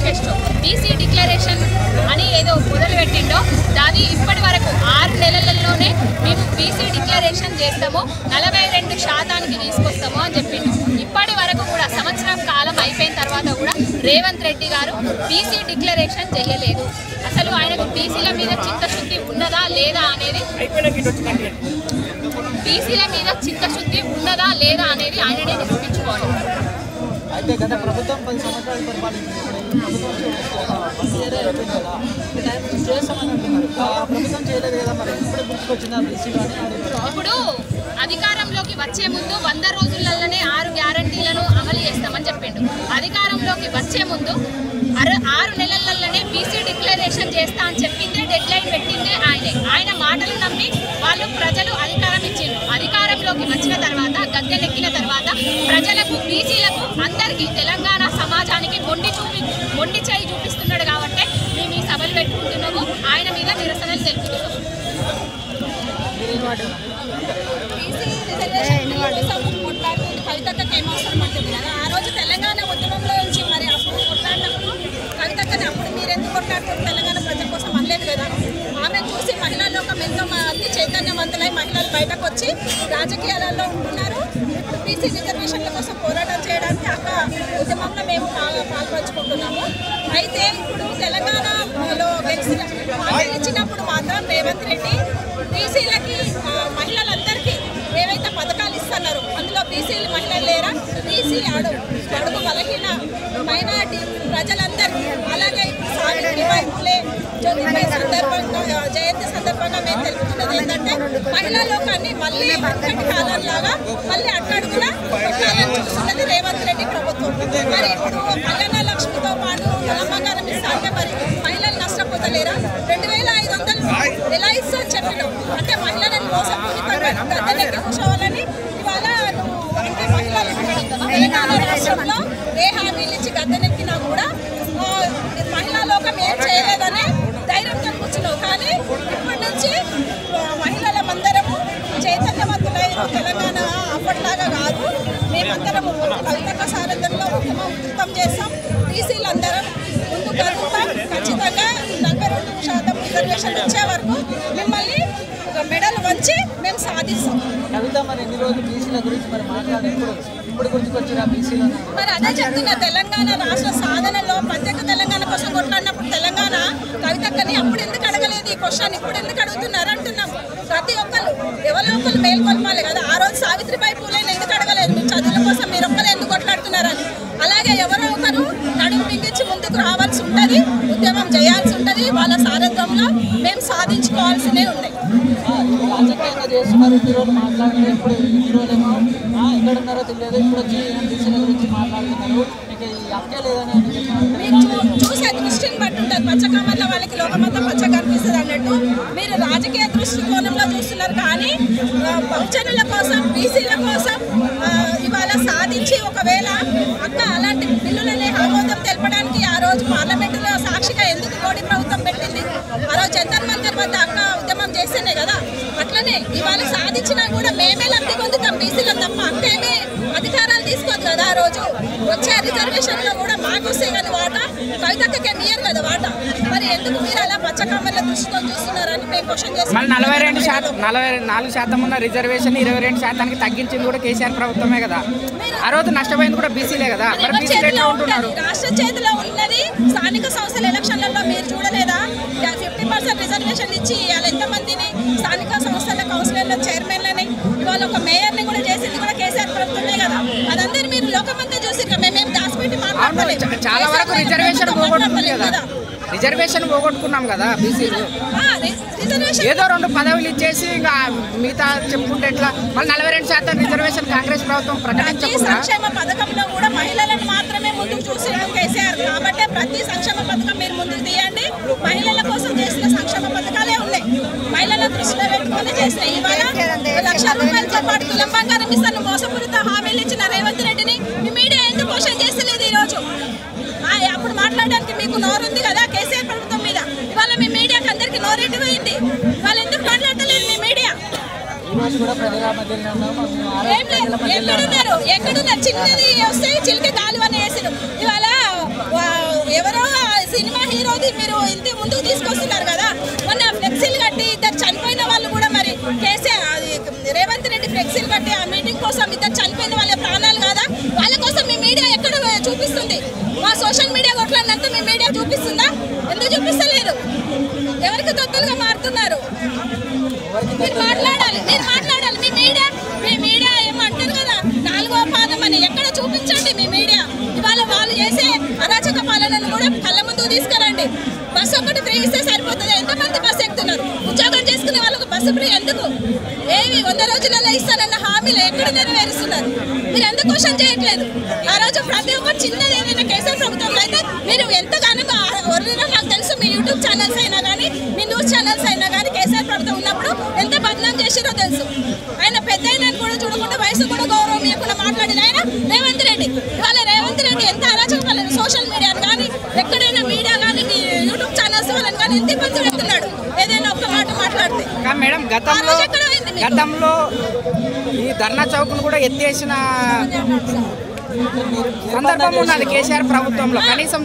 Manifesto BC declaration అని ఏదో మొదలుపెట్టిండో దాని ఇప్పటి వరకు 6 నెలలలోనే మేము బీసీ డిక్లరేషన్ చేస్తాము, 42% తీసుకొస్తాము అని చెప్పిండు. ఇప్పటి వరకు కూడా సంవత్సరం కాలం అయిపోయిన తర్వాత కూడా రేవంత్ రెడ్డి గారు బీసీ డిక్లరేషన్ చేయలేదు. అసలు ఆయనకు బీసీల మీద చిత్తశుద్ధి ఉన్నదా లేదా అనేది ఆయననే నిరూపించుకోవాలి. అయితే గత ప్రభుత్వం 10 సంవత్సరాలు పరిపాలించింది. ప్రభుత్వం చేయలేదు కదా, మరి ఇప్పుడు గుర్తుకొచ్చిందా బీసీలో? ఇప్పుడు అధికారంలోకి వచ్చే ముందు 100 రోజులలోనే 6 గ్యారంటీలను అమలు చేస్తామని చెప్పిండు. అధికారంలోకి వచ్చే ముందు 6 నెలలలోనే బీసీ డిక్లరేషన్ చేస్తా అని చెప్పిందే, డెడ్ లైన్ పెట్టిందే ఆయనే. ఆయన మాటలు నమ్మి వాళ్ళు ప్రజలు అధికారం ఇచ్చిండ్రు. అధికారంలోకి వచ్చిన తర్వాత, గద్దెనెక్కిన తర్వాత ప్రజలకు, బీసీలకు, అందరికీ, తెలంగాణ సమాజానికి మొండి చేయి చూపిస్తున్నాడు. కాబట్టి మేము ఈ సభలు పెట్టుకుంటున్నాము, ఆయన మీద నిరసనలు తెలుపుతున్నాము. కవితక్కకి ఏమవసరం అంటుంది కదా, ఆ రోజు తెలంగాణ ఉద్యమంలో నుంచి మరి అప్పుడు కొట్లాడినప్పుడు కవితక్కని అప్పుడు మీరు ఎందుకు కొట్లాడుతున్నారు? తెలంగాణ ప్రజల కోసం అనలేదు కదా. ఆమె చూసి మహిళా లోకం ఎంతో మంది చైతన్యవంతులై మహిళలు బయటకు వచ్చి రాజకీయాలలో ఉంటున్నారు. ఇప్పుడు బీసీ రిజర్వేషన్ల కోసం పోరాటం చేయడానికి అక్క ఉద్యమంలో మేము పాల్పంచుకుంటున్నాము. అయితే ఇప్పుడు తెలంగాణలో ఇచ్చినప్పుడు మాత్రం రేవంత్ రెడ్డి బీసీలకి, మహిళలందరికీ ఏవైతే పథకాలు ఇస్తున్నారు అందులో బీసీలు మహిళలు లేరా? బీసీ అడుగు బలహీన మైనారిటీ ప్రజలందరికీ, అలాగే సావిత్రిబాయి ఫులే జయంతి సందర్భంగా మేము తెలుపుతున్నది ఏంటంటే మహిళా లోకాన్ని మళ్ళీ అక్కడి కాలంలాగా మళ్ళీ అట్టడుగులా పెట్టాలని చూస్తున్నది రేవంత్ రెడ్డి ప్రభుత్వం. మరి ఇప్పుడు కళ్యాణ లక్ష్మితో పాటు అమ్మగారం ఇస్తా అంటే మరి మహిళలు నష్టపోతలేరా? 2500 ఎలా ఇస్తా అని చెప్పినాం. అంటే మహిళలను మోసపూరితంగా కూర్చోవాలని ఇవాళ అంటే మహిళలు తెలంగాణ రాష్ట్రంలో ఏ హామీలు ఇచ్చి గద్దెనెక్కినా కూడా మహిళా లోకం ఏం చేయలేదని ధైర్యంతో కూర్చున్నావు. కానీ ఇప్పటి నుంచి మహిళలమందరము చైతన్యవంతులై తెలంగాణ అప్పట్లాగా కాదు, మేమందరము కవితక్క సారథ్యంలో ఉద్యమం చేస్తాం. బీసీలందరం ముందు కలుగుతాం. ఖచ్చితంగా 42% రిజర్వేషన్ వచ్చే వరకు మిమ్మల్ని మెడల్ వంచి మేము సాధిస్తాం. కవిత మరి ఎన్ని రోజులు బీసీల గురించి మరి మాట్లాడి ఇప్పుడు గుర్తుకొచ్చిన బీసీలో మరి అదే చెప్తున్నా, తెలంగాణ రాష్ట్ర సాధనలో ప్రత్యేక తెలంగాణ కోసం కొట్లాడినప్పుడు తెలంగాణ కవితక్కని అప్పుడు ఎందుకు అడగలేదు ఈ క్వశ్చన్, ఇప్పుడు ఎందుకు అడుగుతున్నారు అంటున్నాం. ప్రతి ఒక్కరు ఎవరో ఒకరు మేల్కొల్పాలి కదా. ఆ రోజు సావిత్రిబాయి పూలేని ఎందుకు అడగలేదు? మీ చదువుల కోసం మీరు ఒక్కరే ఎందుకు కొట్లాడుతున్నారని. అలాగే ఎవరో ఒకరు నడుము బిగించి ముందుకు రావాల్సి ఉంటుంది, ఉద్యమం చేయాల్సి ఉంటుంది. వాళ్ళ సారథ్యంలో మేము సాధించుకోవాల్సినవి ఉన్నాయి. రాజకీయంగా చేస్తున్నారు ఇన్ని రోజులు మాట్లాడుతున్నారు. ఇప్పుడు ఇన్ని రోజులేమో ఎక్కడున్నారో తెలియదు, ఇప్పుడు వచ్చి బీసీల గురించి మాట్లాడుతున్నారు. మీకు ఈ హక్కే లేదని మీరు చూసే దృష్టిని బట్టి ఉంటుంది. పచ్చకామర్ల వాళ్ళకి లోకమంతా పచ్చగా కనిపిస్తుంది అన్నట్టు మీరు రాజకీయ దృష్టికోణంలో చూస్తున్నారు. కానీ బహుజనుల కోసం, బీసీల కోసం ఇవాళ సాధించి ఒకవేళ అక్క అలాంటి బిల్లులని ఆమోదం తెలపడానికి ఆ రోజు పార్లమెంటులో సాక్షిగా ఎందుకు మోడీ ప్రభుత్వం పెట్టింది? ఆ రోజు జంతర్ మంతర్ వద్ద అక్క ఉద్యమం చేస్తేనే కదా. అట్లనే ఇవాళ సాధించినా కూడా మేమే లబ్ధి పొందుతాం బీసీలం తప్ప అక్క ఏమీ అధికారాలు తీసుకోదు కదా. ఆ రోజు వచ్చే రిజర్వేషన్లో కూడా మాకు వస్తే కానీ వాటా కవితక్కకే ఇయ్యరు కదా వాటా. మరి ఎందుకు మీరు అలా పచ్చకామర్ల దృష్టితో చూస్తున్నారని మేము క్వశ్చన్ చేస్తాం. 44% ఉన్న రిజర్వేషన్ 22% తగ్గించింది కూడా కేసీఆర్ ప్రభుత్వమే కదా. ఆ రోజు నష్టపోయింది కూడా బీసీలే కదా. రాష్ట్ర చేతిలో ఉన్నది స్థానిక సంస్థల ఎలక్షన్లలో మీరు చూడలేదా? 50% రిజర్వేషన్ ఇచ్చి ఇవాళ ఎంతమందిని స్థానిక సంస్థల కౌన్సిలర్ల చైర్మన్లని, ఇవాళ ఒక మేయర్ని కూడా చేసింది కూడా కేసీఆర్ ప్రభుత్వమే కదా. అదందరూ మీరు లోకమంతా చూసి మేమేం దాచిపెట్టి మాట్లాడలేదు. చాలా వరకు రిజర్వేషన్ పోగొట్టుకున్నాం కదా బీసీలు. ఏదో 2 పదవులు ఇచ్చేసి ఇంకా మిగతా చెప్పుకుంటే ఎట్లా? మళ్ళీ 42% రిజర్వేషన్ కాంగ్రెస్ ప్రభుత్వం ప్రకటించకుండా సంక్షేమ పథకంలో కూడా మహిళలను మాత్రమే ముందుకు చూసిండు కేసీఆర్. కాబట్టి ప్రతి సంక్షేమ పథకం మీరు ముందుకు తీయండి. మహిళల కోసం చేసిన సంక్షేమ పథకాలే ఉన్నాయి, మహిళల దృష్టిలో పెట్టుకొని చేసినాయి. ఇవాళ 1,00,000 రూపాయలతో పాటు తులం బంగారం ఇస్తాను మోసపూరిత హామీలు ఇచ్చిన రేవంత్ రెడ్డిని మీ మీడియా ఎందుకు క్వశ్చన్ చేస్తలేదు? ఈరోజు అప్పుడు మాట్లాడడానికి మీకు నోరుంది కదా కేసీఆర్ ప్రభుత్వం మీద. ఇవాళ మీ మీడియాకి అందరికీ నోరెట్టి పోయింది. వాళ్ళు ఎందుకు మాట్లాడతలేదు మీ మీడియా? ఎక్కడున్నారు? చిన్నది వస్తే చిలికి గాలి అని వేసారు. ఇవాళ ఎవరో దాన్ని అంతా మీ మీడియా చూపిస్తుందా? ఎందుకు చూపిస్తలేదు? ఎవరికి తొత్తులుగా మారుతున్నారు? మీరు మాట్లాడాలి. మీ మీడియా ఏమంటారు కదా, 4వ పాదం అని ఎక్కడ చూపించండి మీ మీడియా. ఇవాళ వాళ్ళు చేసే అరాచక పాలనను కూడా కళ్ళ ముందుకు తీసుకురండి. బస్సు ఒకటి ఫ్రీ ఇస్తే సరిపోతుంది. ఎంతమంది బస్సు ఎక్కుతున్నారు? ఉద్యోగం చేసుకునే వాళ్ళకు బస్సు ఫ్రీ ఎందుకు? ఏవి 100 రోజులలో ఇస్తానన్న హామీలు ఎక్కడ నెరవేరుస్తున్నారు? మీరు ఎందుకు క్వశ్చన్ చేయట్లేదు? ఆ రోజు ప్రతి ఒక్కరు చిన్నది ఏదైనా కేసీఆర్ ప్రభుత్వంలో అయితే మీరు ఎంతగానో ఒరిజినల్ నాకు తెలుసు. మీ యూట్యూబ్ ఛానల్స్ అయినా కానీ, మీ న్యూస్ ఛానల్స్ అయినా కానీ కేసీఆర్ ప్రభుత్వం ఉన్నప్పుడు ఎంత బదనాం చేసిరో తెలుసు. ఆయన పెద్ద అయినా కూడా చూడకుండా వయసు కూడా గౌరవం ఇవ్వకుండా మాట్లాడిన ఆయన రేవంత్ రెడ్డి. ఇవాళ రేవంత్ రెడ్డి ఎంత అరాచకపాలన సోషల్ మీడియాను కానీ, ఎక్కడైనా మీడియా కానీ, యూట్యూబ్ ఛానల్స్ వాళ్ళని కానీ ఎంత ఇబ్బంది పెడుతున్నాడు ఏదైనా ఒక్క మాట మాట్లాడితే. మేడం గతంలో ఈ ధర్నా చౌక్ను కూడా ఎత్తేసిన సందర్భం ఉన్నది కేసీఆర్ ప్రభుత్వంలో. కనీసం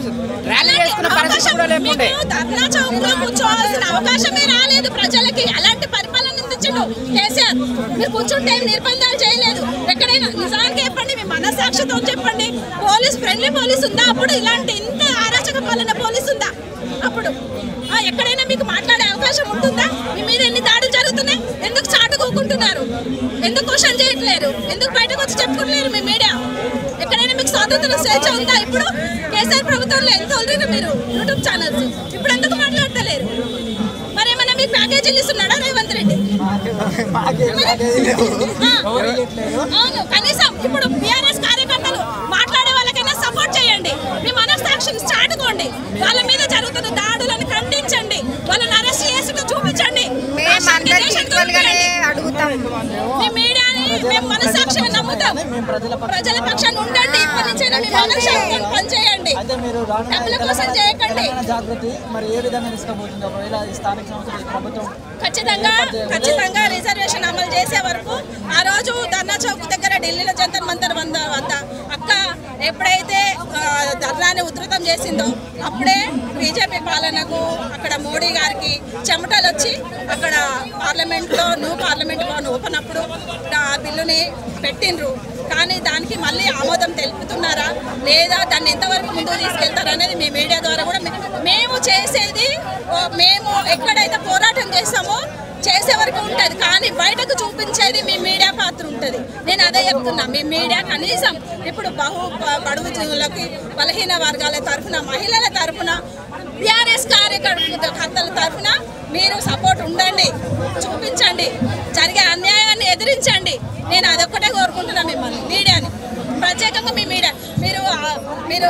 ర్యాలీ చేసుకున్న పరిస్థితి కూడా లేకుంటే ధర్నా చౌక్ లో కూర్చోవాల్సిన అవకాశమే రాలేదు ప్రజలకి. అలాంటి పరిపాలన అందించడు కేసీఆర్. మీరు కూర్చుంటే నిర్బంధాలు చేయలేదు. ఎక్కడైనా నిజానికి చెప్పండి, మీ మనసాక్షితో చెప్పండి. పోలీస్ ఫ్రెండ్లీ పోలీస్ ఉందా అప్పుడు? ఇలాంటి ఇంత అరాచక పాలన పోలీస్ ఉందా అప్పుడు? ఎక్కడైనా మీకు మాట్లాడే అవకాశం ఉంటుందా? మీ మీద ఎన్ని దాడులు జరుగుతున్నాయి? ఎందుకు చాటుకోకుంటున్నారు? ఎందుకు క్వశ్చన్ చేయట్లేరు? ఎందుకు బయటకు వచ్చి చెప్పుకుంటలేరు మీ మీడియా? ఎక్కడైనా మీకు స్వాతంత్ర స్వేచ్ఛ ఉందా? ఇప్పుడు కేసీఆర్ ప్రభుత్వంలో ఎంత వదిలేరు మీరు యూట్యూబ్ ఛానల్స్? ఇప్పుడు ఎందుకు మాట్లాడతలేరు? మరేమన్నా మీకు ప్యాకేజీలు ఇస్తున్నాడా రేవంత్ రెడ్డి? అవును, కనీసం ఇప్పుడు బీఆర్ఎస్ కార్యకర్తలు మాట్లాడే వాళ్ళకైనా సపోర్ట్ చేయండి. మీ మనస్సాక్షిని చాటుకోండి. వాళ్ళ మీద జరుగుతున్న దాడులను ఖండించండి. వాళ్ళని అరెస్ట్ చేసి చూపించండి. మీ మీడియాని మేము మనస్సాక్షిని నమ్ముతాం. ప్రజల పక్షాన్ని ఉండండి. ఇప్పటి నుంచైనా మీ మనస్సాక్షిని పనిచేయండి. డబ్బుల కోసం చేయకండి. ఖచ్చితంగా రిజర్వేషన్ అమలు చేసే వరకు ఆ రోజు ధర్నా చౌక్ దగ్గర ఢిల్లీలో జంతర్ మంతర్ వద్ద అక్క ఎప్పుడైతే ధర్నాన్ని ఉధృతం చేసిందో అప్పుడే బీజేపీ పాలనకు అక్కడ మోడీ గారికి చెమటలు వచ్చి అక్కడ పార్లమెంట్లో న్యూ పార్లమెంట్ భవన్ ఓపెన్ అప్పుడు ఆ బిల్లుని పెట్టిండ్రు. కానీ దానికి మళ్ళీ ఆమోదం తెలుపుతున్నారా లేదా, దాన్ని ఎంతవరకు ముందుకు తీసుకెళ్తారా అనేది మీ మీడియా ద్వారా కూడా మేము చేసేది. మేము ఎక్కడైతే పోరాటం చేస్తామో చేసే వరకు ఉంటుంది, కానీ బయటకు చూపించేది మీ మీడియా పాత్ర ఉంటుంది. నేను అదే చెప్తున్నా. మీ మీడియా కనీసం ఇప్పుడు బడుగు జీవులకి, బలహీన వర్గాల తరఫున, మహిళల తరఫున, బీఆర్ఎస్ కార్యకర్తల తరఫున మీరు సపోర్ట్ ఉండండి, చూపించండి, జరిగే అన్యాయాన్ని ఎదిరించండి. నేను అదొక్కటే కోరుకుంటున్నా మిమ్మల్ని, మీడియాని ప్రత్యేకంగా. మీ మీడియా మీరు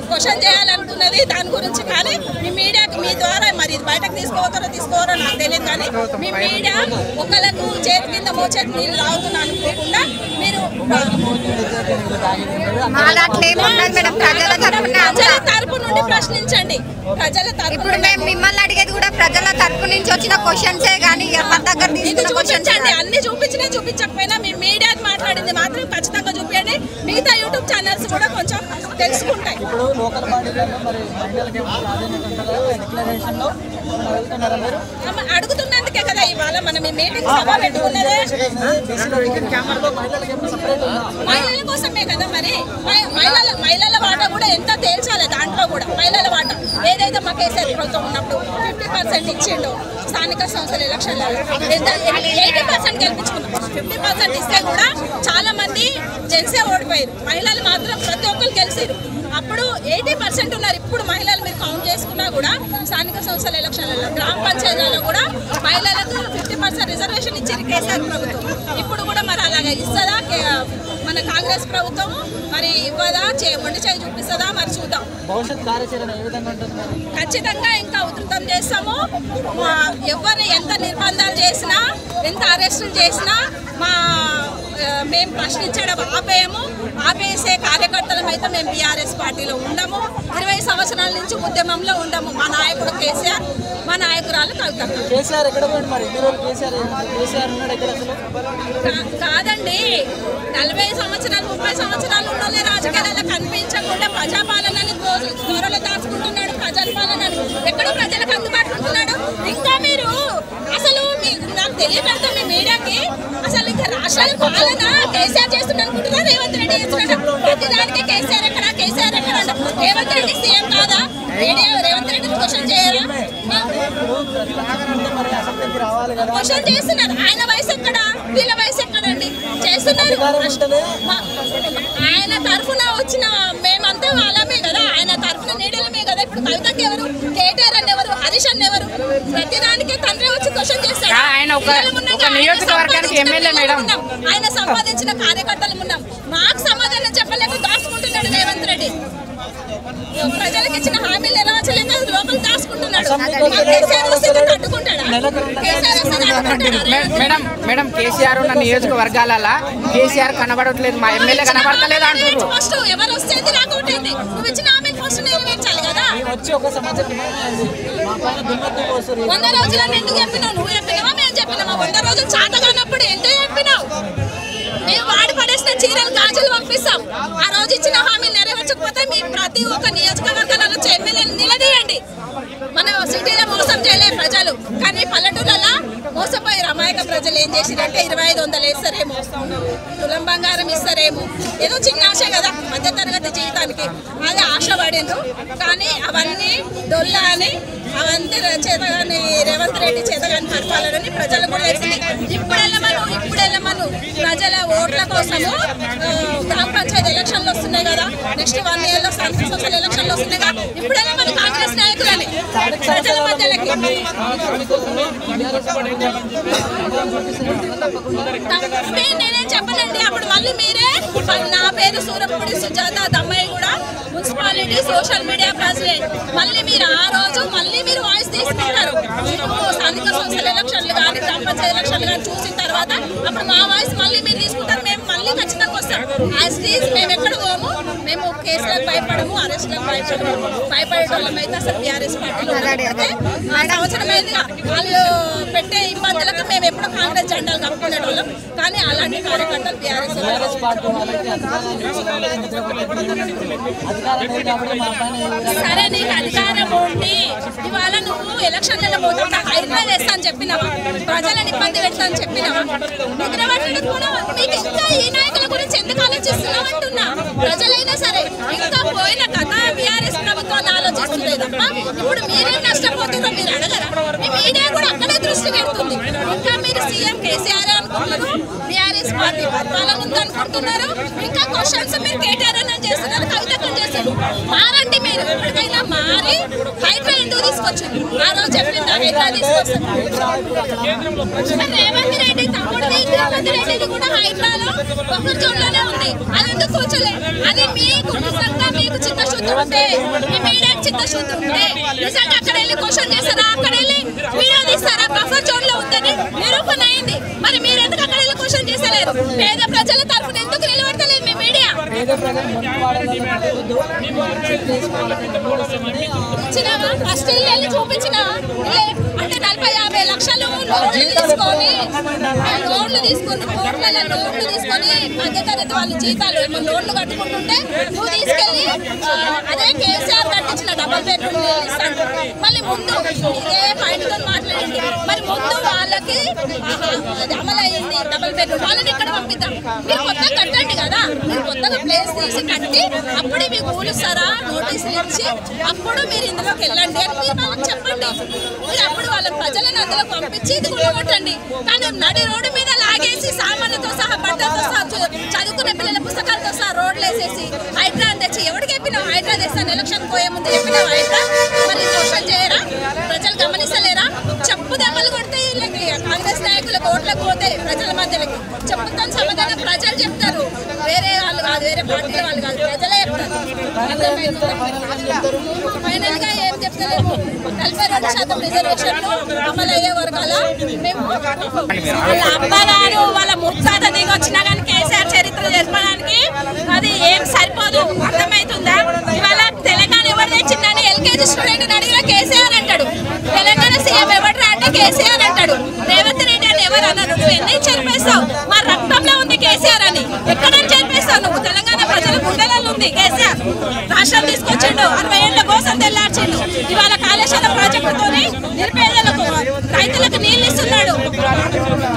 క్వశ్చన్ చేయాలనుకున్నది దాని గురించి, కానీ మీ మీడియాకి మీ ద్వారా మరి బయటకు తీసుకోవరో నాకు తెలియదు, కానీ మీ మీడియా ఒకళ్ళకు చేతి కింద మోచేతి నీళ్ళు తాగుతున్నా అనుకోకుండా మీరు ప్రజల తరపు నుండి ప్రశ్నించండి. ప్రజల తరపు మిమ్మల్ని అడిగేది కూడా ప్రజల తరపు నుంచి వచ్చిన క్వశ్చన్సే కానీ చూపించండి. అన్ని చూపించకపోయినా మీ మీడియా మాట్లాడింది మాత్రం ఖచ్చితంగా చూపించండి. మిగతా యూట్యూబ్ ఛానల్స్ కూడా కొంచెం తెలుసుకుంటాయి. అడుగుతున్నందుకే కదా ఇవాళ మనం ఈ మీటింగ్ సభ పెట్టుకున్నదే. మహిళల కోసమే కదా. మరి మహిళల వాటా కూడా ఎంత తేల్చాలి. దాంట్లో కూడా మహిళల వాటా ఏదైతే మా కేసీఆర్ ప్రభుత్వం ఉన్నప్పుడు 50% ఇచ్చిండో, స్థానిక సంస్థల ఎలక్షన్లలో 80% గెలిపించుకున్నాం. 50% ఇస్తే కూడా చాలా మంది జెంట్సే ఓడిపోయారు. మహిళలు మాత్రం ప్రతి ఒక్కరు గెలిచారు. అప్పుడు 80% ఉన్నారు. ఇప్పుడు మహిళలు మీరు కౌంట్ చేసుకున్నా కూడా స్థానిక సంస్థల ఎలక్షన్లలో, గ్రామ పంచాయతీలలో కూడా మహిళలకు 50% రిజర్వేషన్ ఇచ్చారు కేసీఆర్ ప్రభుత్వం. ఇప్పుడు కూడా మరి అలాగే ఇస్తుందా మన కాంగ్రెస్ ప్రభుత్వం? మరి ఇవ్వదా? మొండి చేయి చూపిస్తుందా? మరి చూద్దాం. ఖచ్చితంగా ఇంకా ఉధృతం చేస్తాము. ఎవరు ఎంత నిర్బంధాలు చేసినా, ఎంత అరెస్టులు చేసినా మేము ప్రశ్నించడం ఆపేసే కార్యకర్తలం అయితే మేము బీఆర్ఎస్ పార్టీలో ఉండము. 20 సంవత్సరాల నుంచి ఉద్యమంలో ఉండము. మా నాయకుడు కేసీఆర్, మా నాయకురాలు కవిత. కాదండి, 40 సంవత్సరాలు 30 సంవత్సరాలు ఉన్నోళ్ళే రాజకీయాలలో కనిపించకుండా ప్రజాపాలనని త్వరలో దాచుకుంటున్నాడు. ప్రజాపాలనని ఎక్కడో ప్రజలకు అందుబాటులో ఉంటున్నాడు. ఇంకా మీరు అసలు నాకు తెలియదు మీ మీడియాకి అసలు ఇంకా రాష్ట్రాల పాలన కేసీఆర్ చేస్తున్నా అనుకుంటున్నా, రేవంత్ రెడ్డి చేస్తున్నాడు. ప్రతి దానికి కేసీఆర్ ఎక్కడ రేవంత్ రెడ్డి సీఎం కాదా? క్వశ్చన్ చేస్తున్నారు. ఆయన వయసు ఎక్కడ, వీళ్ళ వయసు ఎక్కడండి? చేస్తున్నారు. ఆయన తరఫున వచ్చిన మేమంతా వాళ్ళమే కదా, ఆయన తరఫున నీడలమే కదా. ఇప్పుడు కవితకి ఎవరు, కేటీఆర్ అని ఎవరు, హరీష్ అని ఎవరు? ప్రతిదానికి తండ్రి వచ్చి క్వశ్చన్ చేస్తాడు. ఆయన సంపాదించిన కార్యకర్తలు ఉన్నాం, మాకు సమాధానం చెప్పలేక దాచుకుంటున్నాడు రేవంత్ రెడ్డి. ప్రజలకు ఇచ్చిన హామీలు ఎలా వచ్చలేక లోపల దాచుకుంటున్నాడు. మేడం కేసీఆర్ ఉన్న నియోజకవర్గాల కేసీఆర్ కనబడట్లేదు, మా ఎమ్మెల్యే కనబడతలేదు అంటున్నారు. ఫస్ట్ ఎవరు వస్తే రాకపోతుంది, నువ్వు ఇచ్చిన హామీలు ఫస్ట్ నెరవేర్చాలి కదా. 100 రోజులని ఎందుకు చెప్పినావు? నువ్వు చెప్పినావా, మేము చెప్పినావా? 100 రోజులు చాతగానప్పుడు ఎంత చెప్పినావు? మేము వాడి పడేసిన చీరలు గాజులు పంపిస్తాం. ఆ రోజు ఇచ్చిన హామీలు నెరవేర్చకపోతే మీ ప్రతి ఒక్క నియోజకవర్గాల నుంచి ఎమ్మెల్యేలు నిలదీయండి. మన సిటీలో మోసం చేయలే ప్రజలు, కానీ పల్లెటూళ్ళలో మోసపోయారు. అమాయక ప్రజలు ఏం చేసిరంటే 2500 వేస్తారేమో, తులం బంగారం ఇస్తారేమో, ఏదో చిన్న ఆశ కదా మధ్య తరగతి జీవితానికి, అది ఆశ పడిండ్రు. కానీ అవన్నీ డొల్లా అని, అవంతా చేతగాని రేవంత్ రెడ్డి చేతగాని పరిపాలనని ప్రజలు కూడా తెలిసింది. ఇప్పుడు వెళ్ళమను ప్రజల ఓట్ల కోసము గ్రామ పంచాయతీ ఎలక్షన్లు వస్తున్నాయి కదా, నెక్స్ట్ 1 year లో స్థానిక సంస్థల ఎలక్షన్లు వస్తున్నాయి కదా, ఇప్పుడు వెళ్ళమను కాంగ్రెస్ నాయకులని ప్రజల మధ్యలోకి. నేనేం చెప్పనండి. అప్పుడు మళ్ళీ మీరే, నా పేరు సూరపూడి సుజాత దమ్మయ్య కూడా మున్సిపాలిటీ సోషల్ మీడియా ప్రెసిడెంట్, మళ్ళీ మీరు ఆ రోజు మళ్ళీ మీరు వాయిస్ తీసుకుంటారు. స్థానిక సంస్థల ఎలక్షన్లు కానీ గ్రామ పంచాయతీ ఎలక్షన్లు కానీ చూసిన తర్వాత అప్పుడు మా వాయిస్ మళ్ళీ మీరు తీసుకుంటారు. మేము మళ్ళీ ఖచ్చితంగా వస్తాం. మేము ఎక్కడ పోము, మేము కేసులకు భయపడము, అరెస్టులకు భయపడేటోళ్ళం అయితే అసలు టీఆర్ఎస్ పార్టీలో సంవత్సరం అయిందిగా వాళ్ళు పెట్టే ఇబ్బందులకు మేము ఎప్పుడు కాంగ్రెస్ జెండాలు కప్పుకునేటోళ్ళం. కానీ అలాంటి కార్యకర్తలు టీఆర్ఎస్ పార్టీ సరే నీకు అధికారం ఉండి ఇవాళ నువ్వు ఎలక్షన్లలో పోతుంటే హైదరాబాద్ వేస్తా అని చెప్పినావా, ప్రజలను ఇబ్బంది పెడతా అని చెప్పినావా? నిద్రపట్టడం కూడా మీకు ఇంకా ఈ నాయకుల గురించి ఎందుకు ఆలోచిస్తున్నావు అంటున్నా. ప్రజలైనా సరే ఇంకా పోయిన కథ బీఆర్ఎస్ ప్రభుత్వాన్ని ఆలోచిస్తుంది తప్ప ఇప్పుడు మీరే నష్టపోతుందో మీరు అడగరా? మీ మీడియా కూడా అక్కడే దృష్టి పెడుతుంది. ఇంకా మీరు సీఎం కేసీఆర్ అనుకుంటున్నారు, బీఆర్ఎస్ పార్టీ పరిపాలన ఉందనుకుంటున్నారు, ఇంకా క్వశ్చన్స్ మీరు కేటీఆర్ అని చేస్తున్నారు, కవితకం చేస్తారు. మారండి మీరు, ఎప్పటికైనా మారి హైడ్రా ఎందుకు తీసుకొచ్చింది? ఆ రోజు చెప్పింది హైడ్రా తీసుకొచ్చారు. రేవంత్ రెడ్డి తమ్ముడిది రేవంత్ రెడ్డిది కూడా హైడ్రాలో బఫర్ జోన్ లోనే ఉంది. అది ఎందుకు కూర్చోలే? అది మీకు నిజంగా మీకు చిత్తశుద్ధి ఉంటే, మీ మీడియాకి చిత్తశుద్ధి ఉంటే నిజంగా అక్కడ వెళ్ళి క్వశ్చన్ చేస్తారా, అక్కడ వెళ్ళి వీడియో తీస్తారా? బఫర్ జోన్ లో ఉందని నిరూపణ అయింది. మరి మీరు ఎందుకు అక్కడ వెళ్ళి క్వశ్చన్ చేసలేరు? పేద ప్రజల తరఫున ఎందుకు నిలబడతలేదు మీ మీడియా? ఫస్ట్ వెళ్ళి చూపించిన అంటే 40-50 లక్షలు లోన్లు తీసుకొని మధ్యతరగతి వాళ్ళ జీతాలు లోన్లు కట్టుకుంటుంటే నువ్వు తీసుకెళ్ళి అదే కేసీఆర్ కట్టించిన డబల్ బెడ్రూమ్ ఇస్తాను. మళ్ళీ ముందు ఇదే పాయింట్ తో మాట్లాడండి. మరి ముందు వాళ్ళకి అది అమలు అయ్యింది డబల్ బెడ్రూమ్, వాళ్ళని ఇక్కడ పంపిద్దాం. మీరు కొత్తగా కట్టండి కదా, మీరు కొత్తగా ప్లేస్ తీసి కట్టి అప్పుడే మీకు కూలుస్తారా, నోటీసులు ఇచ్చి అప్పుడు మీరు ఇందులోకి వెళ్ళండి అని మీరు వాళ్ళకి చెప్పండి. మీరు అప్పుడు వాళ్ళ ప్రజలను అందులో పంపించి ఇది కొట్టండి. కానీ నడి రోడ్డు మీద లాగేసి సామాన్లతో సహా బట్టలతో సహా చదువుకునే పిల్లల పుస్తకాలతో సహా రోడ్లు వేసేసి హైడ్రా తెచ్చి ఎవరికి చెప్పినావు? హైడ్రా తెస్తాను ఎలక్షన్ పోయే ముందు చెప్పినావు హైడ్రా. మరి క్వశ్చన్ చేయరా? ప్రజలు గమనిస్తలేరా? చెప్పు దెబ్బలు కొడితే వీళ్ళకి కాంగ్రెస్ నాయకులకు ఓట్లకు పోతే ప్రజల మధ్యలోకి చెప్పుతాను సమాధానం ప్రజలు చెప్తారు. వేరే వాళ్ళు కాదు, వేరే పార్టీల వాళ్ళు కాదు, ప్రజలే చెప్తారు. ఫైనల్ గా ఏం చెప్తలేము, 42% రిజర్వేషన్లు అమలు అయ్యే వర్గాల మేము వాళ్ళ అబ్బగారు వాళ్ళ ముత్తాత దిగి వచ్చినా కానీ కేసీఆర్ చరిత్ర చెప్పడానికి అది ఏం సరిపోదు. అర్థమవుతుందా? ఇవాళ తెలంగాణ ఎవరు తెచ్చిందని ఎల్కేజీ స్టూడెంట్ అడిగిన కేసీఆర్ అంటాడు. తెలంగాణ సీఎం ఎవరు అంటే కేసీఆర్ అంటాడు. రేవంత్ రెడ్డి అని ఎవరు అన్నారు? నువ్వు ఎన్ని చేర్పేస్తావు? మా రక్తంలో ఉంది కేసీఆర్ అని. ఎక్కడని చేర్పేస్తావు నువ్వు? తెలంగాణ ప్రజల గుండెలలో ఉంది కేసీఆర్. రాష్ట్రం తీసుకొచ్చిండు, 60 ఏళ్ల కోసం తెల్లార్చిండు. ఇవాళ కాళేశ్వరం ప్రాజెక్టుతోని నిరుపేదలకు రైతులకు నీళ్ళు ఇస్తున్నాడు.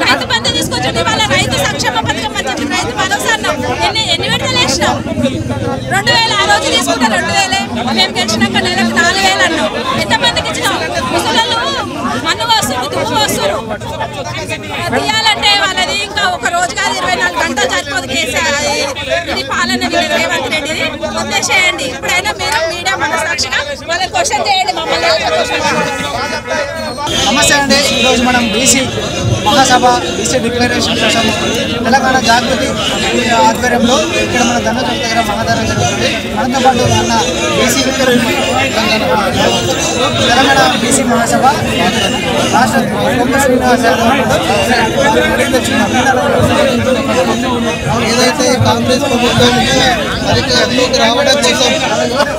రైతు బంధు తీసుకొచ్చిండు. ఇవాళ రైతు సంక్షేమ పథకం వచ్చింది, రైతు భరోసా అన్నాం. ఎన్ని విడతలు వేసినాం? 2000 ఆ రోజు తీసుకుంటే 2000. మేము గెలిచినాక నెలకు 4000 అన్నాం. ఎంతమందికి ఇచ్చినాం? ముసలు మన్ను వస్తున్నారు, దుమ్ము వస్తున్నారు. వదిలేసేయండి. ఇప్పుడైనా మీరు మీడియా మనసాక్షిగా వాళ్ళని క్వశ్చన్ చేయండి, మమ్మల్ని నమస్తే అండి. ఈరోజు మనం బీసీ మహాసభ బీసీ డిక్లరేషన్ కోసం తెలంగాణ జాగృతి ఆధ్వర్యంలో ఇక్కడ మన ధర్మచౌక దగ్గర మహాధర్నా జరుగుతుంది. మనతో పాటు మన బీసీ తెలంగాణ బీసీ మహాసభ రాష్ట్ర శ్రీనివాస ఏదైతే కాంగ్రెస్ ప్రభుత్వం అధికారంలోకి రావడం కోసం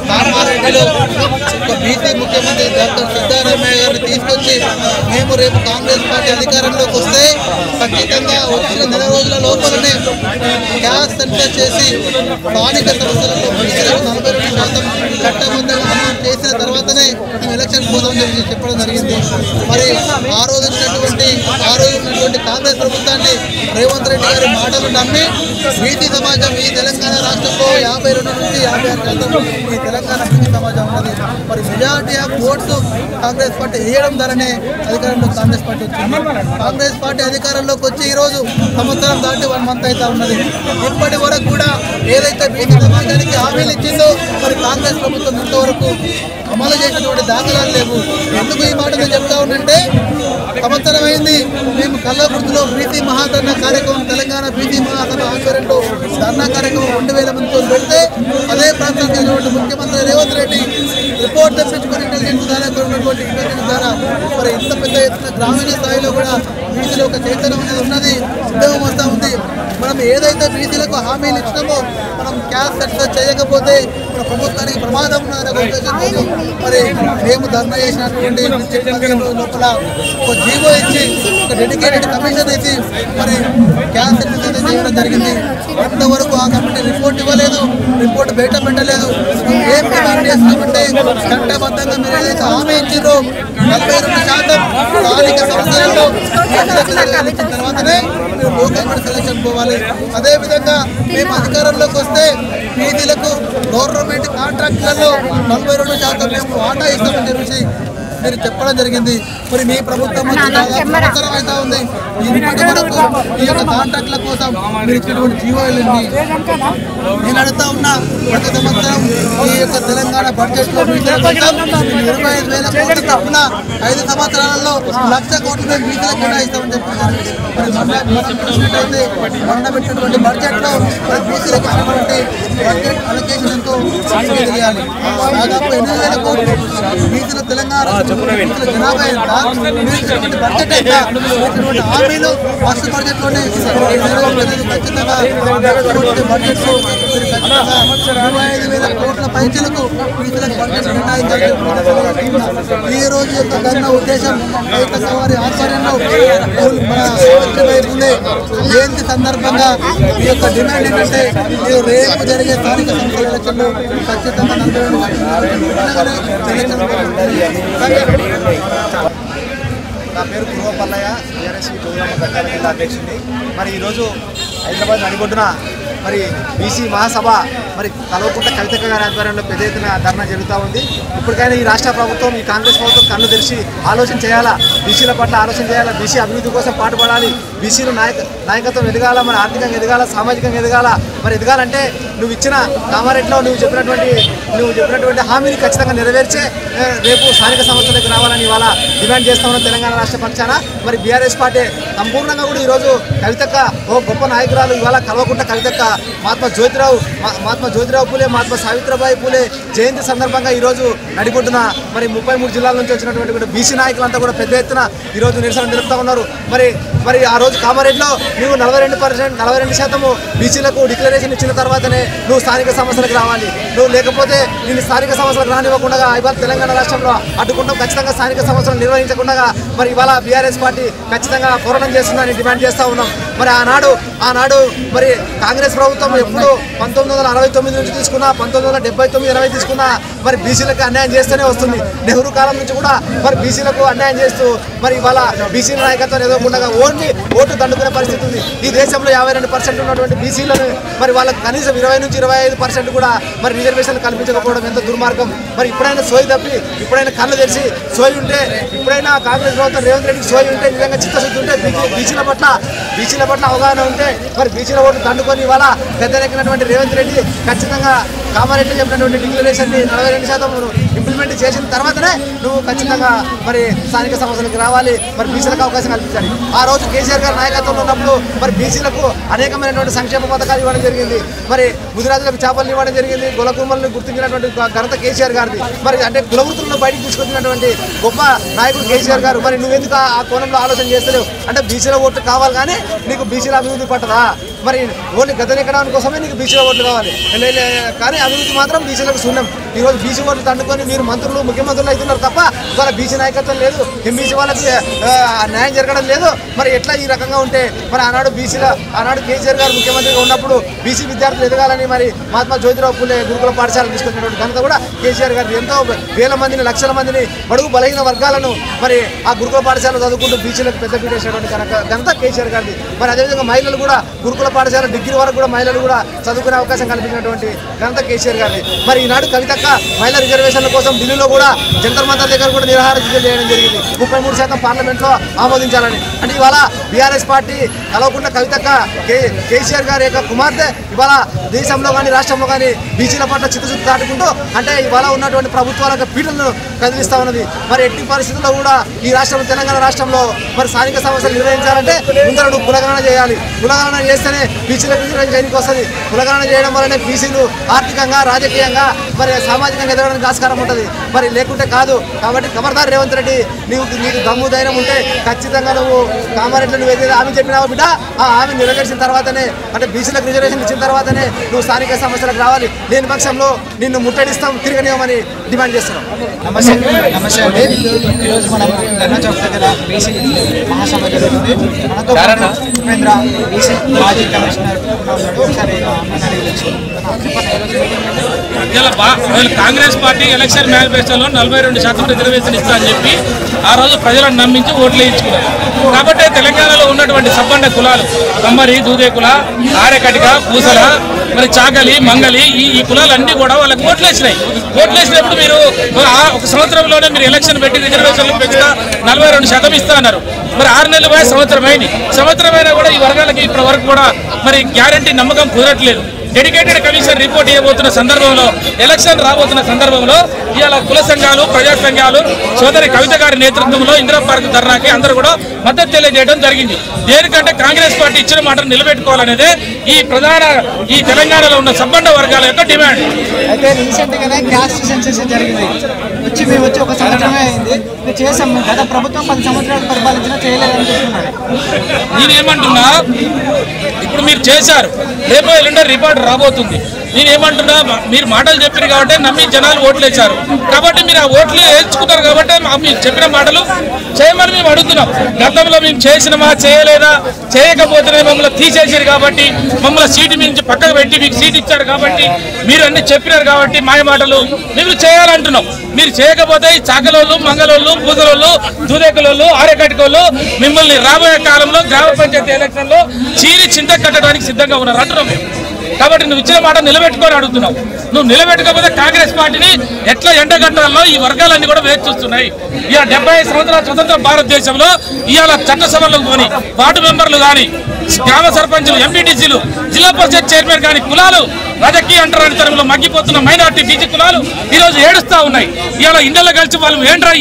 కామారెడ్డిలో ఒక బీసీ ముఖ్యమంత్రి డాక్టర్ సిద్ధారామయ్య గారిని తీసుకొచ్చి మేము రేపు కాంగ్రెస్ పార్టీ అధికారంలోకి వస్తే ఖచ్చితంగా వచ్చిన నెల రోజుల లోపలనే గ్యాస్ సెన్సర్ చేసి స్థానిక సంస్థలలో బీసీలకు 42% చట్టబద్ధంగా అమలు చేసిన తర్వాతనే మేము ఎలక్షన్ పోదామని చెప్పడం జరిగింది. మరి ఆ రోజు ఉన్నటువంటి కాంగ్రెస్ ప్రభుత్వాన్ని రేవంత్ రెడ్డి గారి మాటలు నమ్మి బీసీ సమాజం ఈ తెలంగాణ రాష్ట్రంలో 52 నుంచి 56% ఈ తెలంగాణ బీసీ సమాజం ఉన్నది. మరి majority of votes Congress party వేయడం ద్వారానే అధికారంలో కాంగ్రెస్ పార్టీ వచ్చింది. కాంగ్రెస్ పార్టీ అధికారంలోకి వచ్చి ఈరోజు సంవత్సరం దాటి 1 మంత్ అయితే ఉన్నది. ఇప్పటి వరకు కూడా ఏదైతే బీసీ సమాజానికి హామీలు ఇచ్చిందో మరి కాంగ్రెస్ ప్రభుత్వం ఇంతవరకు అమలు చేసినటువంటి దాఖలాలు లేవు. ఎందుకు ఈ మాట నేను చెప్తా ఉన్నంటే సంవత్సరం అయింది మేము కల్వకుర్తిలో బీసీ మహాధర్నా కార్యక్రమం తెలంగాణ బీసీ మహాసభ ఆధ్వర్యంలో ధర్నా కార్యక్రమం 2000 మందితో పెడితే అదే ప్రాంతానికి ముఖ్యమంత్రి రేవంత్ రెడ్డి రిపోర్ట్ తెప్పించుకుని ఇంటెలిజెన్స్ ద్వారా ఉన్నటువంటి ఇంటెలిజెన్స్ ద్వారా మరి ఇంత పెద్ద ఎత్తున గ్రామీణ స్థాయిలో కూడా బీసీలో ఒక చైతన్యం అనేది ఉన్నది, ఉద్యమం వస్తూ ఉంది. మనం ఏదైతే బీసీలకు హామీలు ఇచ్చినామో మనం క్యాస్ట్ సక్సెస్ చేయకపోతే మన ప్రభుత్వానికి ప్రమాదం ఉన్నదనే ఉద్దేశంతో మరి మేము ధర్నా చేసినటువంటి లోపల ఒక జీవో ఇచ్చి ఒక డెడికేటెడ్ కమిషన్ వేసి మరి క్యాస్ట్ సక్సెస్ చేయడం జరిగింది. ఇంతవరకు ఆ కమిటీ రిపోర్ట్ ఇవ్వలేదు, రిపోర్ట్ బయట పెట్టలేదు. ఏం డిమాండ్ చేస్తున్నామంటే చట్టబద్ధంగా మీరు ఏదైతే హామీ ఇచ్చిందో 42% స్థానిక సంస్థలలో తర్వాతనే మీరు లోకల్ సెలక్షన్ పోవాలి. అదేవిధంగా మేము అధికారంలోకి వస్తే బీసీలకు గవర్నమెంట్ కాంట్రాక్టులలో 42% మేము వాటా ఇస్తామని చెప్పేసి మీరు చెప్పడం జరిగింది. మరి మీ ప్రభుత్వం సంవత్సరం అయితే ఉంది. ఇప్పటి వరకు ఈ యొక్క కాంట్రాక్ట్ల కోసం మీరు ఇచ్చినటువంటి జీవోలని నేను అడుగుతా ఉన్నా. ప్రతి సంవత్సరం ఈ యొక్క తెలంగాణ బడ్జెట్లో 25,000 కోట్ల తప్పున 5 సంవత్సరాలలో 1,00,000 కోట్లు మేము బీసీలకు కేటాయిస్తామని చెప్పారు. మరి చూసినట్టయితే మొన్న పెట్టినటువంటి బడ్జెట్లో మరి బీసీలకు ఇచ్చినటువంటి బడ్జెట్ అలొకేషన్ ఎంతో తెలియాలి. దాదాపు 8,000 కోట్లు బీసీల తెలంగాణ జనాభా ఎంత, బడ్జెట్ ఎంత, హామీలు ఫస్ట్ బడ్జెట్లోనే ఖచ్చితంగా బడ్జెట్ 25,000 కోట్ల పైచలకు బీసీలకు బడ్జెట్ కేటాయించాలి. ఈ రోజు యొక్క ధర్నా ఉద్దేశం వారి ఆధ్వర్యంలో జయంతి సందర్భంగా ఈ యొక్క డిమాండ్ ఏంటంటే మీరు రేపు జరిగే స్థానిక సంస్థల ఎలక్షన్లో ఖచ్చితంగా నా పేరు పూర్వపల్లయ్య, టీఆర్ఎస్ గోదామ జిల్లా అధ్యక్షుడిని. మరి ఈరోజు హైదరాబాద్ నడిబొడ్డున మరి బీసీ మహాసభ మరి కల్వకుంట్ల కవితక్క గారి ఆధ్వర్యంలో పెద్ద ఎత్తున ధర్నా జరుగుతూ ఉంది. ఇప్పటికైనా ఈ రాష్ట్ర ప్రభుత్వం, ఈ కాంగ్రెస్ ప్రభుత్వం కన్ను తెరిచి ఆలోచన చేయాలా, బీసీల పట్ల ఆలోచన చేయాలా, బీసీ అభివృద్ధి కోసం పాటుపడాలి, బీసీలు నాయకత్వం ఎదగాల, మన ఆర్థికంగా ఎదగాల, సామాజికంగా ఎదగాల. మరి ఎదగాలంటే నువ్వు ఇచ్చిన కామారెడ్డిలో నువ్వు చెప్పినటువంటి హామీని ఖచ్చితంగా నెరవేర్చే రేపు స్థానిక సంస్థలకు రావాలని ఇవాళ డిమాండ్ చేస్తా ఉన్నాం తెలంగాణ రాష్ట్ర పక్షాన. మరి బీఆర్ఎస్ పార్టీ సంపూర్ణంగా కూడా ఈరోజు కవితక్క ఓ గొప్ప నాయకురాలు, ఇవాళ కల్వకుంట్ల కవితక్క మహాత్మా జ్యోతిరావు పూలే, మహాత్మా సావిత్రిబాయి పూలే జయంతి సందర్భంగా ఈరోజు నడిబొడ్డున మరి 33 జిల్లాల నుంచి వచ్చినటువంటి బీసీ నాయకులంతా కూడా పెద్ద ఎత్తున ఈరోజు నిరసన తెలుపుతూ ఉన్నారు. మరి ఆ రోజు కామారెడ్డిలో నువ్వు 42% బీసీలకు డిక్లరేషన్ ఇచ్చిన తర్వాతనే నువ్వు స్థానిక సమస్యలకు రావాలి. నువ్వు లేకపోతే నేను స్థానిక సమస్యలకు రానివ్వకుండా ఇవాళ తెలంగాణ రాష్ట్రంలో అడ్డుకుంటాం, ఖచ్చితంగా స్థానిక సమస్యలు నిర్వహించకుండా మరి ఇవాళ బీఆర్ఎస్ పార్టీ ఖచ్చితంగా పోరాటం చేస్తుందని డిమాండ్ చేస్తూ ఉన్నాం. మరి ఆనాడు మరి కాంగ్రెస్ ప్రభుత్వం ఎప్పుడు 1969 నుంచి తీసుకున్నా, 1979-80 తీసుకున్నా మరి బీసీలకు అన్యాయం చేస్తూనే వస్తుంది. నెహ్రూ కాలం నుంచి కూడా మరి బీసీలకు అన్యాయం చేస్తూ మరి ఇవాళ బీసీ నాయకత్వం ఎదగకుండా నుంచి ఓటు దండుకునే పరిస్థితి ఉంది. ఈ దేశంలో 52% ఉన్నటువంటి బీసీలను మరి వాళ్ళకి కనీసం 20 నుంచి 25% కూడా మరి రిజర్వేషన్లు కల్పించకపోవడం ఎంత దుర్మార్గం. మరి ఇప్పుడైనా సోయి తప్పి ఇప్పుడైనా కళ్ళు తెరిచి సోయి ఉంటే ఇప్పుడైనా కాంగ్రెస్ ప్రభుత్వం రేవంత్ రెడ్డికి సోయి ఉంటే నిజంగా చిత్తశుద్ధి ఉంటే బీసీల పట్ల అవగాహన ఉంటే మరి బీసీల ఓట్లు దండుకొని ఇవాళ పెద్దలెక్కినటువంటి రేవంత్ రెడ్డి ఖచ్చితంగా కామారెడ్డి చెప్పినటువంటి డిక్లరేషన్ని 42% ఇంప్లిమెంట్ చేసిన తర్వాతనే నువ్వు ఖచ్చితంగా మరి స్థానిక సంస్థలకు రావాలి, మరి బీసీలకు అవకాశం కల్పించాలి. ఆ రోజు కేసీఆర్ గారి నాయకత్వంలో ఉన్నప్పుడు మరి బీసీలకు అనేకమైనటువంటి సంక్షేమ పథకాలు ఇవ్వడం జరిగింది. మరి గుజరాత్లకు చేపలు ఇవ్వడం జరిగింది. కులకుమ్మల్ని గుర్తించినటువంటి ఘనత కేసీఆర్ గారిది. మరి అంటే కులవృత్తులను బయటకు తీసుకొచ్చినటువంటి గొప్ప నాయకుడు కేసీఆర్ గారు. మరి నువ్వెందుకు ఆ కోణంలో ఆలోచన చేస్తలేవు? అంటే బీసీల ఓట్లు కావాలి కానీ నీకు బీసీల అభివృద్ధి పట్టదా? మరి ఓన్లీ గద్దెనెక్కడానికి కోసమే నీకు బీసీల ఓట్లు కావాలి కానీ అభివృద్ధి మాత్రం బీసీలకు శూన్యం. ఈరోజు బీసీ ఓట్లు తండుకొని మీరు మంత్రులు ముఖ్యమంత్రులు అవుతున్నారు తప్ప ఇవాళ బీసీ నాయకత్వం లేదు, ఎంబీసీ వాళ్ళకి న్యాయం జరగడం లేదు. మరి ఎట్లా ఈ రకంగా ఉంటే మరి ఆనాడు కేసీఆర్ గారు ముఖ్యమంత్రిగా ఉన్నప్పుడు బీసీ విద్యార్థులు ఎదగాలని మరి మహాత్మా జ్యోతిరావు పూలే గురుకుల పాఠశాలను తీసుకొచ్చినటువంటి ఘనత కూడా కేసీఆర్ గారు. ఎంతో వేల మందిని లక్షల మందిని బడుగు బలహీన వర్గాలను మరి ఆ గురుకుల పాఠశాల చదువుకుంటూ బీసీలకు పెద్దపీట వేసినటువంటి ఘనత కేసీఆర్ గారిది. మరి అదేవిధంగా మహిళలు కూడా గురుకుల పాఠశాల డిగ్రీ వరకు కూడా మహిళలు కూడా చదువుకునే అవకాశం కల్పించినటువంటి ఘనత కేసీఆర్ గారిది. మరి ఈనాడు కవితక్క మహిళా రిజర్వేషన్ల కోసం ఢిల్లీలో కూడా జంతర్ మంతర్ దగ్గర కూడా నిరాహార దీక్షలు చేయడం జరిగింది. 33% పార్లమెంట్లో ఆమోదించాలని. అంటే ఇవాళ బీఆర్ఎస్ పార్టీ కలవకుండా కవితక్క కేసీఆర్ గారి యొక్క కుమార్తె ఇవాళ దేశంలో కానీ రాష్ట్రంలో కానీ బీసీల పట్ల చిత్తశుద్ధి దాటుకుంటూ అంటే ఇవాళ ఉన్నటువంటి ప్రభుత్వాలకు పీఠలను కదిలిస్తా ఉన్నది. మరి ఎట్టి పరిస్థితుల్లో కూడా ఈ రాష్ట్రంలో తెలంగాణ రాష్ట్రంలో మరి స్థానిక సమస్యలు నిర్వహించాలంటే ముందర నువ్వు కులగణన చేయాలి. కులగణన చేస్తేనే బీసీలకు రిజర్వేషన్ వస్తుంది. కులగణన చేయడం వల్లనే బీసీలు ఆర్థికంగా రాజకీయంగా మరి సామాజికంగా ఎదగడానికి ఆస్కారం ఉంటుంది. మరి లేకుంటే కాదు. కాబట్టి ఖబర్దార్ రేవంత్ రెడ్డి, నీకు దమ్ము ధైర్యం ఉంటే ఖచ్చితంగా నువ్వు కామారెడ్డిలో నువ్వు ఏదైతే హామీ చెప్పినావో బిడ్డ ఆ హామీ నెరవేర్చిన తర్వాతనే అంటే బీసీలకు రిజర్వేషన్ ఇచ్చిన తర్వాతనే నువ్వు స్థానిక సమస్యలకు రావాలి. లేని పక్షంలో నిన్ను ముట్టడిస్తాం, తిరగనివ్వమని డిమాండ్ చేస్తున్నాం. నమస్తే అండి. ఈరోజు మనం ధర్నా చౌక్ దగ్గర బీసీ మహాసభ జరుగుతుంది. మనతో ఉపేంద్ర బీసీ మాజీ కమిషనర్ ఒకసారి కాంగ్రెస్ పార్టీ ఎలక్షన్ మేనిఫెస్టోలో 42% రిజర్వేషన్ ఇస్తా అని చెప్పి ఆ రోజు ప్రజలను నమ్మించి ఓట్లు వేయించుకున్నారు. కాబట్టి తెలంగాణలో ఉన్నటువంటి సబ్బండ కులాలు కమ్మరి, దూదేకుల, ఆరెకటిక, పూసల, మరి చాకలి, మంగలి ఈ కులాలన్నీ కూడా వాళ్ళకి ఓట్లు వేసినాయి. ఓట్లు వేసినప్పుడు మీరు ఒక సంవత్సరంలోనే మీరు ఎలక్షన్ పెట్టి రిజర్వేషన్లు పెంచుతా 42% ఇస్తా అన్నారు. మరి 6 నెలలు పోయి సంవత్సరమైనా కూడా ఈ వర్గాలకి ఇప్పటి వరకు కూడా మరి గ్యారంటీ నమ్మకం కుదరట్లేదు. డెడికేటెడ్ కమిషన్ రిపోర్ట్ ఇవ్వబోతున్న సందర్భంలో ఎలక్షన్ రాబోతున్న సందర్భంలో ఇవాళ కుల సంఘాలు, ప్రజా సంఘాలు సోదరి కవిత గారి నేతృత్వంలో ఇందిరా పార్క్ ధర్నాకి అందరూ కూడా మద్దతు తెలియజేయడం జరిగింది. దేనికంటే కాంగ్రెస్ పార్టీ ఇచ్చిన మాటను నిలబెట్టుకోవాలనేదే ఈ తెలంగాణలో ఉన్న సబ్బండ వర్గాల యొక్క డిమాండ్. అయితే రీసెంట్ గానే క్యాస్ట్ సెన్సస్ జరిగింది. మేము వచ్చి ఒక సంవత్సరమే అయింది. చేసాం. గత ప్రభుత్వం 10 సంవత్సరాలు పరిపాలించినా చేయలేదని చెప్తున్నాడు. నేనేమంటున్నా, ఇప్పుడు మీరు చేశారు, రేపు ఎల్లుండి రిపోర్ట్ రాబోతుంది. నేనేమంటున్నా, మీరు మాటలు చెప్పారు కాబట్టి నమ్మి జనాలు ఓట్లు వేశారు. కాబట్టి మీరు ఆ ఓట్లు వేయించుకున్నారు కాబట్టి మీరు చెప్పిన మాటలు చేయమని మేము అడుగుతున్నాం. గతంలో మేము చేసినమా చేయలేదా, చేయకపోతేనే మమ్మల్ని తీసేసారు కాబట్టి మమ్మల్ని సీటు నుంచి పక్కకు పెట్టి మీకు సీట్ ఇచ్చారు కాబట్టి మీరు అన్ని చెప్పినారు కాబట్టి మాయ మాటలు మేము చేయాలంటున్నాం. మీరు చేయకపోతే ఈ చాకలోళ్ళు, మంగళోళ్ళు, పూజలోళ్ళు, దూదేకులోళ్ళు, ఆరేకటికోళ్ళు మిమ్మల్ని రాబోయే కాలంలో గ్రామ పంచాయతీ ఎలక్షన్లో చీరి చింత కట్టడానికి సిద్ధంగా ఉన్నారు అంటున్నాం మేము. కాబట్టి నువ్వు ఇచ్చిన మాట నిలబెట్టుకొని అడుగుతున్నావు. నువ్వు నిలబెట్టుకోకపోతే కాంగ్రెస్ పార్టీని ఎట్లా ఎండగట్టాలో ఈ వర్గాలన్నీ కూడా వేచి చూస్తున్నాయి. ఇవాళ 75 సంవత్సరాల స్వతంత్ర భారతదేశంలో ఇవాళ చట్టసభలకు పోని వార్డు మెంబర్లు కానీ, గ్రామ సర్పంచులు, ఎంపీటీసీలు, జిల్లా పరిషత్ చైర్మన్ కానీ కులాలు రాజకీయ అంటరానితనంలో మగ్గిపోతున్న మైనార్టీ బీసీ కులాలు ఈరోజు ఏడుస్తూ ఉన్నాయి. ఇవాళ ఇండియాలో కలిసి వాళ్ళు ఏంట్రా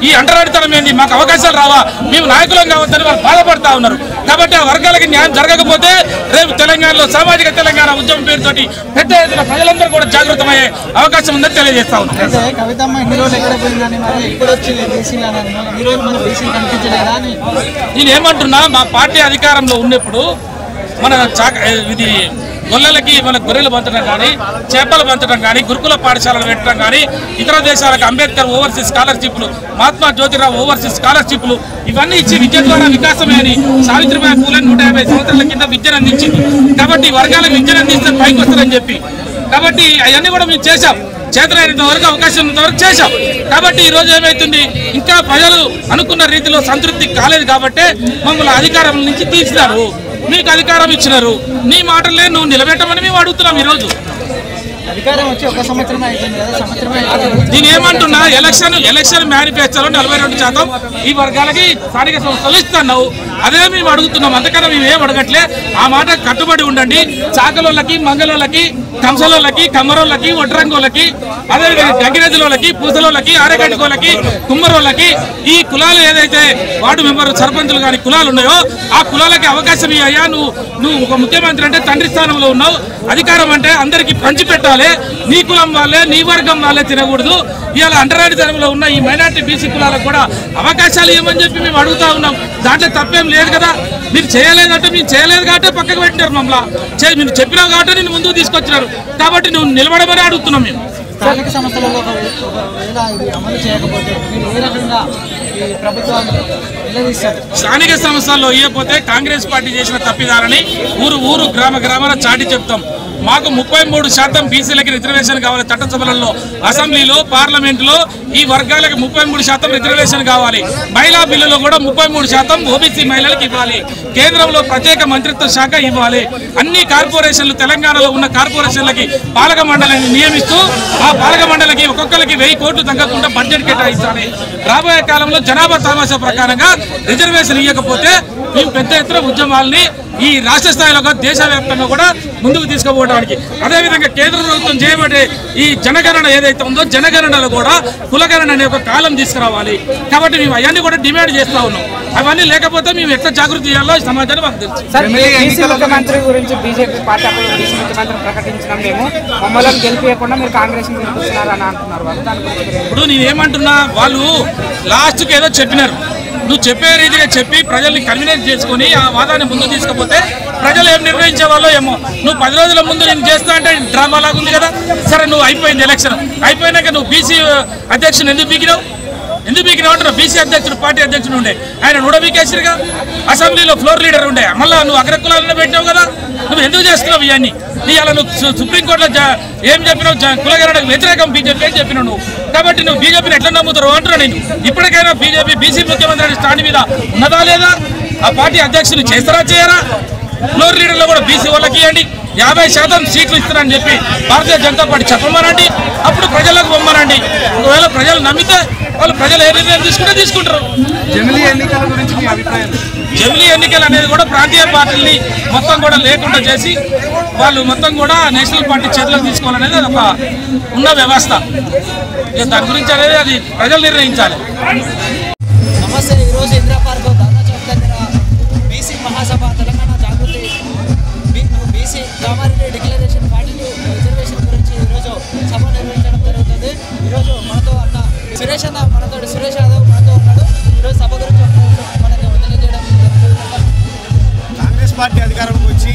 ఈ అంటరానితనం ఏంది, మాకు అవకాశాలు రావా, మేము నాయకులం కావద్దని వాళ్ళు బాధపడతా ఉన్నారు. కాబట్టి ఆ వర్గాలకి న్యాయం జరగకపోతే రేపు తెలంగాణలో సామాజిక తెలంగాణ ఉద్యమం పేరుతోటి పెద్ద ఎత్తున ప్రజలందరూ కూడా జాగృతమయ్యే అవకాశం ఉందని తెలియజేస్తా ఉన్నాం. నేనేమంటున్నా, మా పార్టీ అధికారంలో ఉన్నప్పుడు మన గొల్లలకి మన గొర్రెలు పంచడం కానీ, చేపలు పంచడం కానీ, గురుకుల పాఠశాలలు పెట్టడం కానీ, ఇతర దేశాలకు అంబేద్కర్ ఓవర్సీస్ స్కాలర్షిప్లు, మహాత్మా జ్యోతిరావు ఓవర్సీస్ స్కాలర్షిప్లు ఇవన్నీ ఇచ్చి విద్య ద్వారా వికాసమే అని సావిత్రిబాయి పూలే 150 సంవత్సరాల కింద విద్యను అందించింది. కాబట్టి వర్గాలకు విద్యను అందిస్తే పైకి వస్తారని చెప్పి కాబట్టి అవన్నీ కూడా మేము చేశాం. చేతనైనంత వరకు అవకాశం ఉన్నంత వరకు చేశాం. కాబట్టి ఈ రోజు ఏమైతుంది, ఇంకా ప్రజలు అనుకున్న రీతిలో సంతృప్తి కాలేదు కాబట్టి మమ్మల్ని అధికారం నుంచి తీసినారు. మీకు అధికారం ఇచ్చినారు, నీ మాటలే నువ్వు నిలబెట్టమని మేము అడుగుతున్నాం. ఈరోజు అధికారం వచ్చి ఒక సంవత్సరం అయిపోయింది కదా, సంవత్సరమే నేను ఏమంటున్నా, ఎలక్షన్ మేనిఫెస్టోలో 42% ఈ వర్గాలకి స్థానిక సంస్థలు ఇస్తున్నావు, అదే మేము అడుగుతున్నాం. అంతకన్నా మేము ఏం అడగట్లే. ఆ మాట కట్టుబడి ఉండండి. చాకలోళ్ళకి, మంగళోళ్ళకి, కంసలోళ్ళకి, కమ్మరోళ్ళకి, ఒడ్రంగోళ్ళకి, అదేవిధంగా గంగిరెద్దులోళ్ళకి, పూసలోళ్ళకి, ఆరగడ్డుకోళ్ళకి, కుమ్మరోళ్ళకి, ఈ కులాలు ఏదైతే వార్డు మెంబర్ సర్పంచులు కానీ కులాలు ఉన్నాయో ఆ కులాలకి అవకాశం ఇయ్యా. నువ్వు ఒక ముఖ్యమంత్రి అంటే తండ్రి స్థానంలో ఉన్నావు. అధికారం అంటే అందరికీ పంచి పెట్టాలి. నీ కులం వాళ్ళే, నీ వర్గం వాళ్ళే తినకూడదు. ఇవాళ అంటరానితనంలో ఉన్న ఈ మైనార్టీ బీసీ కులాలకు కూడా అవకాశాలు ఇవ్వమని చెప్పి మేము అడుగుతా ఉన్నాం. దాంట్లో తప్పేం లేదు కదా. మీరు చేయలేదంటే మేము చేయలేదు కాబట్టి పక్కకు పెట్టినారు మమ్మల్ని. మీరు చెప్పినావు కాబట్టి నేను ముందుకు తీసుకొచ్చినారు కాబట్టి నువ్వు నిలబడమని అడుగుతున్నాం. మేము స్థానిక సంస్థలలో ఒకవేళ ఇది అమలు చేయకపోతే మీరు ఏ రకంగా ఈ ప్రభుత్వాన్ని నిలదీస్తారు? స్థానిక సంస్థల్లో ఇవ్వకపోతే కాంగ్రెస్ పార్టీ చేసిన తప్పిదారని ఊరు గ్రామాల చాటి చెప్తాం. మాకు 33% బీసీలకి రిజర్వేషన్ కావాలి. చట్టసభలలో, అసెంబ్లీలో, పార్లమెంట్లో ఈ వర్గాలకు 33% రిజర్వేషన్ కావాలి. మహిళా బిల్లులో కూడా 33% ఓబీసీ మహిళలకు ఇవ్వాలి. కేంద్రంలో ప్రత్యేక మంత్రిత్వ శాఖ ఇవ్వాలి. అన్ని కార్పొరేషన్లు, తెలంగాణలో ఉన్న కార్పొరేషన్లకి పాలక మండలిని నియమిస్తూ ఆ పాలక మండలికి ఒక్కొక్కరికి 1000 కోట్లు తగ్గకుండా బడ్జెట్ కేటాయించాలి. రాబోయే కాలంలో జనాభా తమాషా ప్రకారంగా రిజర్వేషన్ ఇవ్వకపోతే మేము పెద్ద ఎత్తున ఉద్యమాలని ఈ రాష్ట్ర స్థాయిలో దేశవ్యాప్తంగా కూడా ముందుకు తీసుకుపోవడానికి, అదేవిధంగా కేంద్ర ప్రభుత్వం చేయబడే ఈ జనగణన ఏదైతే ఉందో జనగణనలో కూడా కులగణన అనే ఒక కాలం తీసుకురావాలి. కాబట్టి మేము అవన్నీ కూడా డిమాండ్ చేస్తా ఉన్నాం. అవన్నీ లేకపోతే మేము ఎట్లా జాగృతి చేయాలో ఈ సమాజాన్ని మాకు తెలుసు. బీసీ ముఖ్యమంత్రి గురించి బీజేపీ పార్టీ బీసీ ముఖ్యమంత్రి ప్రకటించడం మేము మమ్మల్ని గెలిపియకుండా మీరు కాంగ్రెస్ గెలిపిస్తున్నారని అంటున్నారు వాళ్ళు. ఇప్పుడు నేనేమంటున్నా, వాళ్ళు లాస్ట్కి ఏదో చెప్పినారు. నువ్వు చెప్పే రీతిగా చెప్పి ప్రజల్ని కన్వినెన్స్ చేసుకుని ఆ వాదాన్ని ముందు తీసుకపోతే ప్రజలు ఏం నిర్ణయించే వాళ్ళో ఏమో. నువ్వు 10 రోజుల ముందు నేను చేస్తా అంటే డ్రామా లాగా ఉంది కదా. సరే, నువ్వు అయిపోయింది ఎలక్షన్ అయిపోయినాక నువ్వు బీసీ అధ్యక్షుని ఎందుకు బీకినావు అంటున్నావు? బీసీ అధ్యక్షుడు, పార్టీ అధ్యక్షుడు ఉండే ఆయన నూడబీకేసిరుగా. అసెంబ్లీలో ఫ్లోర్ లీడర్ ఉండే, మళ్ళీ నువ్వు అగ్రకులాలను పెట్టినావు కదా. నువ్వు ఎందుకు చేస్తున్నావు ఇవన్నీ? ఇవాళ నువ్వు సుప్రీంకోర్టులో ఏం చెప్పినావు? కులగణనకు వ్యతిరేకం బీజేపీ అని చెప్పినావు నువ్వు. కాబట్టి నువ్వు బీజేపీని ఎట్లా నమ్ముతారు అంటున్నా నేను. ఇప్పటికైనా బీజేపీ బీసీ ముఖ్యమంత్రి స్టాండ్ మీద ఉన్నదా లేదా? ఆ పార్టీ అధ్యక్షుని చేస్తారా చేయరా? ఫ్లోర్ లీడర్లో కూడా బీసీ వాళ్ళకి ఇవ్వండి, 50% సీట్లు ఇస్తారని చెప్పి భారతీయ జనతా పార్టీ చెప్పమనండి. అప్పుడు ప్రజలకు పొమ్మనండి. ఒకవేళ ప్రజలు నమ్మితే వాళ్ళు ప్రజలు ఏ నిర్ణయం తీసుకుంటారు. జమిలీ ఎన్నికల గురించి మీ అభిప్రాయం? జమిలీ ఎన్నికలు అనేది కూడా ప్రాంతీయ పార్టీని మొత్తం కూడా లేకుండా చేసి వాళ్ళు మొత్తం కూడా నేషనల్ పార్టీ చేతిలోకి తీసుకోవాలనేది అది ఒక ఉన్న వ్యవస్థ. దాని గురించి అనేది అది ప్రజలు నిర్ణయించాలి. నమస్తే. ఈరోజు ఇందిరా పార్క్ దాదా చౌక్ దగ్గర బీసీ మహాసభ తెలంగాణ జాగృతి బీసీ కామారెడ్డి డిక్లరేషన్ 42 రిజర్వేషన్ గురించి ఈరోజు సభ నిర్వహించడం జరుగుతుంది. ఈరోజు మనతో అన్న సురేష్ యాదవ్ మనతో ఉన్నాడు. ఈరోజు సభ గురించి మనకు తెలియజేయడం. కాంగ్రెస్ పార్టీ అధికారంలోకి వచ్చి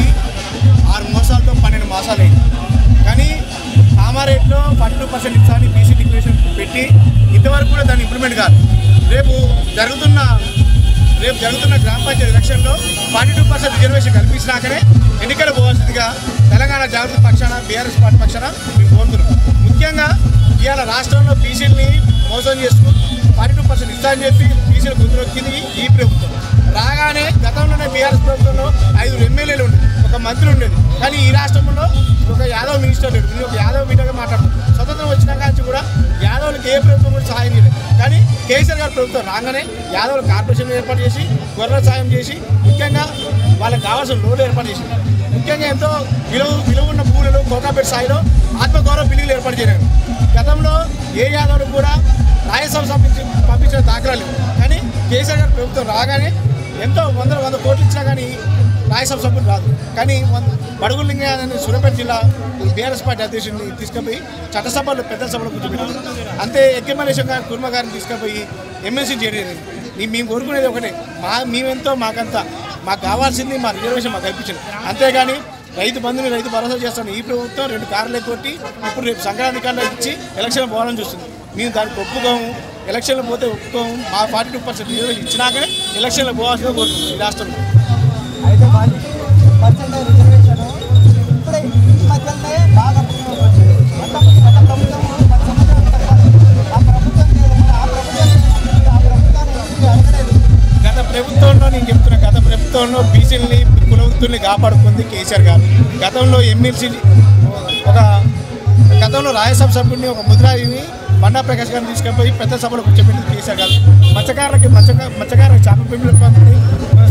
6 మోసాలతో 12 మాసాలు అయింది. కానీ కామారెడ్డిలో 42% ఇస్తామని బీసీ డిక్లరేషన్ పెట్టి ఇంతవరకు కూడా దాన్ని ఇంప్లిమెంట్ కాదు. రేపు జరుగుతున్న గ్రామ పంచాయతీ ఎలక్షన్లో 42% రిజర్వేషన్ కల్పించినాకనే ఎన్నికలు పోవాల్సిందిగా తెలంగాణ జాగృతి పక్షాన, బీఆర్ఎస్ పార్టీ పక్షాన మేము కోరుతున్నాం. ముఖ్యంగా ఇవాళ రాష్ట్రంలో బీసీలని మోసం చేస్తూ 42% ఇస్తామని చెప్పి బీసీల గుంతులొక్కింది ఈ ప్రభుత్వం. రాగానే గతంలోనే బీఆర్ఎస్ ప్రభుత్వంలో 5 ఎమ్మెల్యేలు ఉండేది, 1 మంత్రి ఉండేది. కానీ ఈ రాష్ట్రంలో ఒక యాదవ్ మినిస్టర్ లేడు. నేను ఒక యాదవ్ మీడియాగా మాట్లాడుతున్నాను. స్వతంత్రం వచ్చినాక నుంచి కూడా యాదవులకు ఏ ప్రభుత్వం కూడా సహాయం చేయలేదు. కానీ కేసీఆర్ గారి ప్రభుత్వం రాగానే యాదవులు కార్పొరేషన్ ఏర్పాటు చేసి గొర్రెల సాయం చేసి ముఖ్యంగా వాళ్ళకి కావాల్సిన లోన్లు ఏర్పాటు చేసింది. ముఖ్యంగా ఎంతో విలువ ఉన్న భూములలో కోకాపేట స్థాయిలో ఆత్మగౌరవ బిల్లులు ఏర్పాటు చేయలేదు. గతంలో ఏ యాదవులకు కూడా రాజ్యసభ పంపించిన దాఖలాలు. కానీ కేసీఆర్ గారి ప్రభుత్వం రాగానే ఎంతో 100 కోట్లు ఇచ్చినా కానీ రాజ్యసభ సభ్యులు రాదు. కానీ బడుగు లింగయ్య సూర్యాపేట జిల్లా బీఆర్ఎస్ పార్టీ అధ్యక్షుడిని తీసుకుపోయి చట్టసభలో పెద్ద సభలో కూర్చోబెట్టారు. అంతే ఎక్కెమలేశం గారు కుర్మ గారిని తీసుకుపోయి ఎమ్మెల్సీ చేయలేదు. మేము కోరుకునేది ఒకటే, మేమెంతో మాకంతా మాకు కావాల్సింది మా రిజర్వేషన్ మాకు కల్పించారు. అంతేగాని రైతు బంధుని రైతు భరోసా చేస్తాను ఈ ప్రభుత్వం 2 కార్లు కొట్టి ఇప్పుడు రేపు సంక్రాంతి కార్లో ఇచ్చి ఎలక్షన్ పోవాలని చూస్తుంది. మేము దానికి ఒప్పుకోము, ఎలక్షన్లో పోతే ఒప్పుకోము. మా 42% రిజర్వేషన్ ఇచ్చినాకనే ఎలక్షన్లో పోవాల్సిందిగా కోరుతున్నాం ఈ రాష్ట్రంలో. అయితే 40% రిజర్వేషన్ ఇప్పుడే ఈ మధ్యలోనే బాగా ప్రభుత్వం ప్రభుత్వంలో బీసీలని కులవృత్తుల్ని కాపాడుకుంది కేసీఆర్ గారు. గతంలో ఎమ్మెల్సీ గతంలో రాజ్యసభ సభ్యుడిని ఒక ముద్రాయిని బండా ప్రకాష్ గారిని తీసుకుపోయి పెద్ద సభలో కూర్చోబెట్టింది కేసీఆర్ గారు. మత్స్యకారులకు చేప పెంపుడు పంపిణీ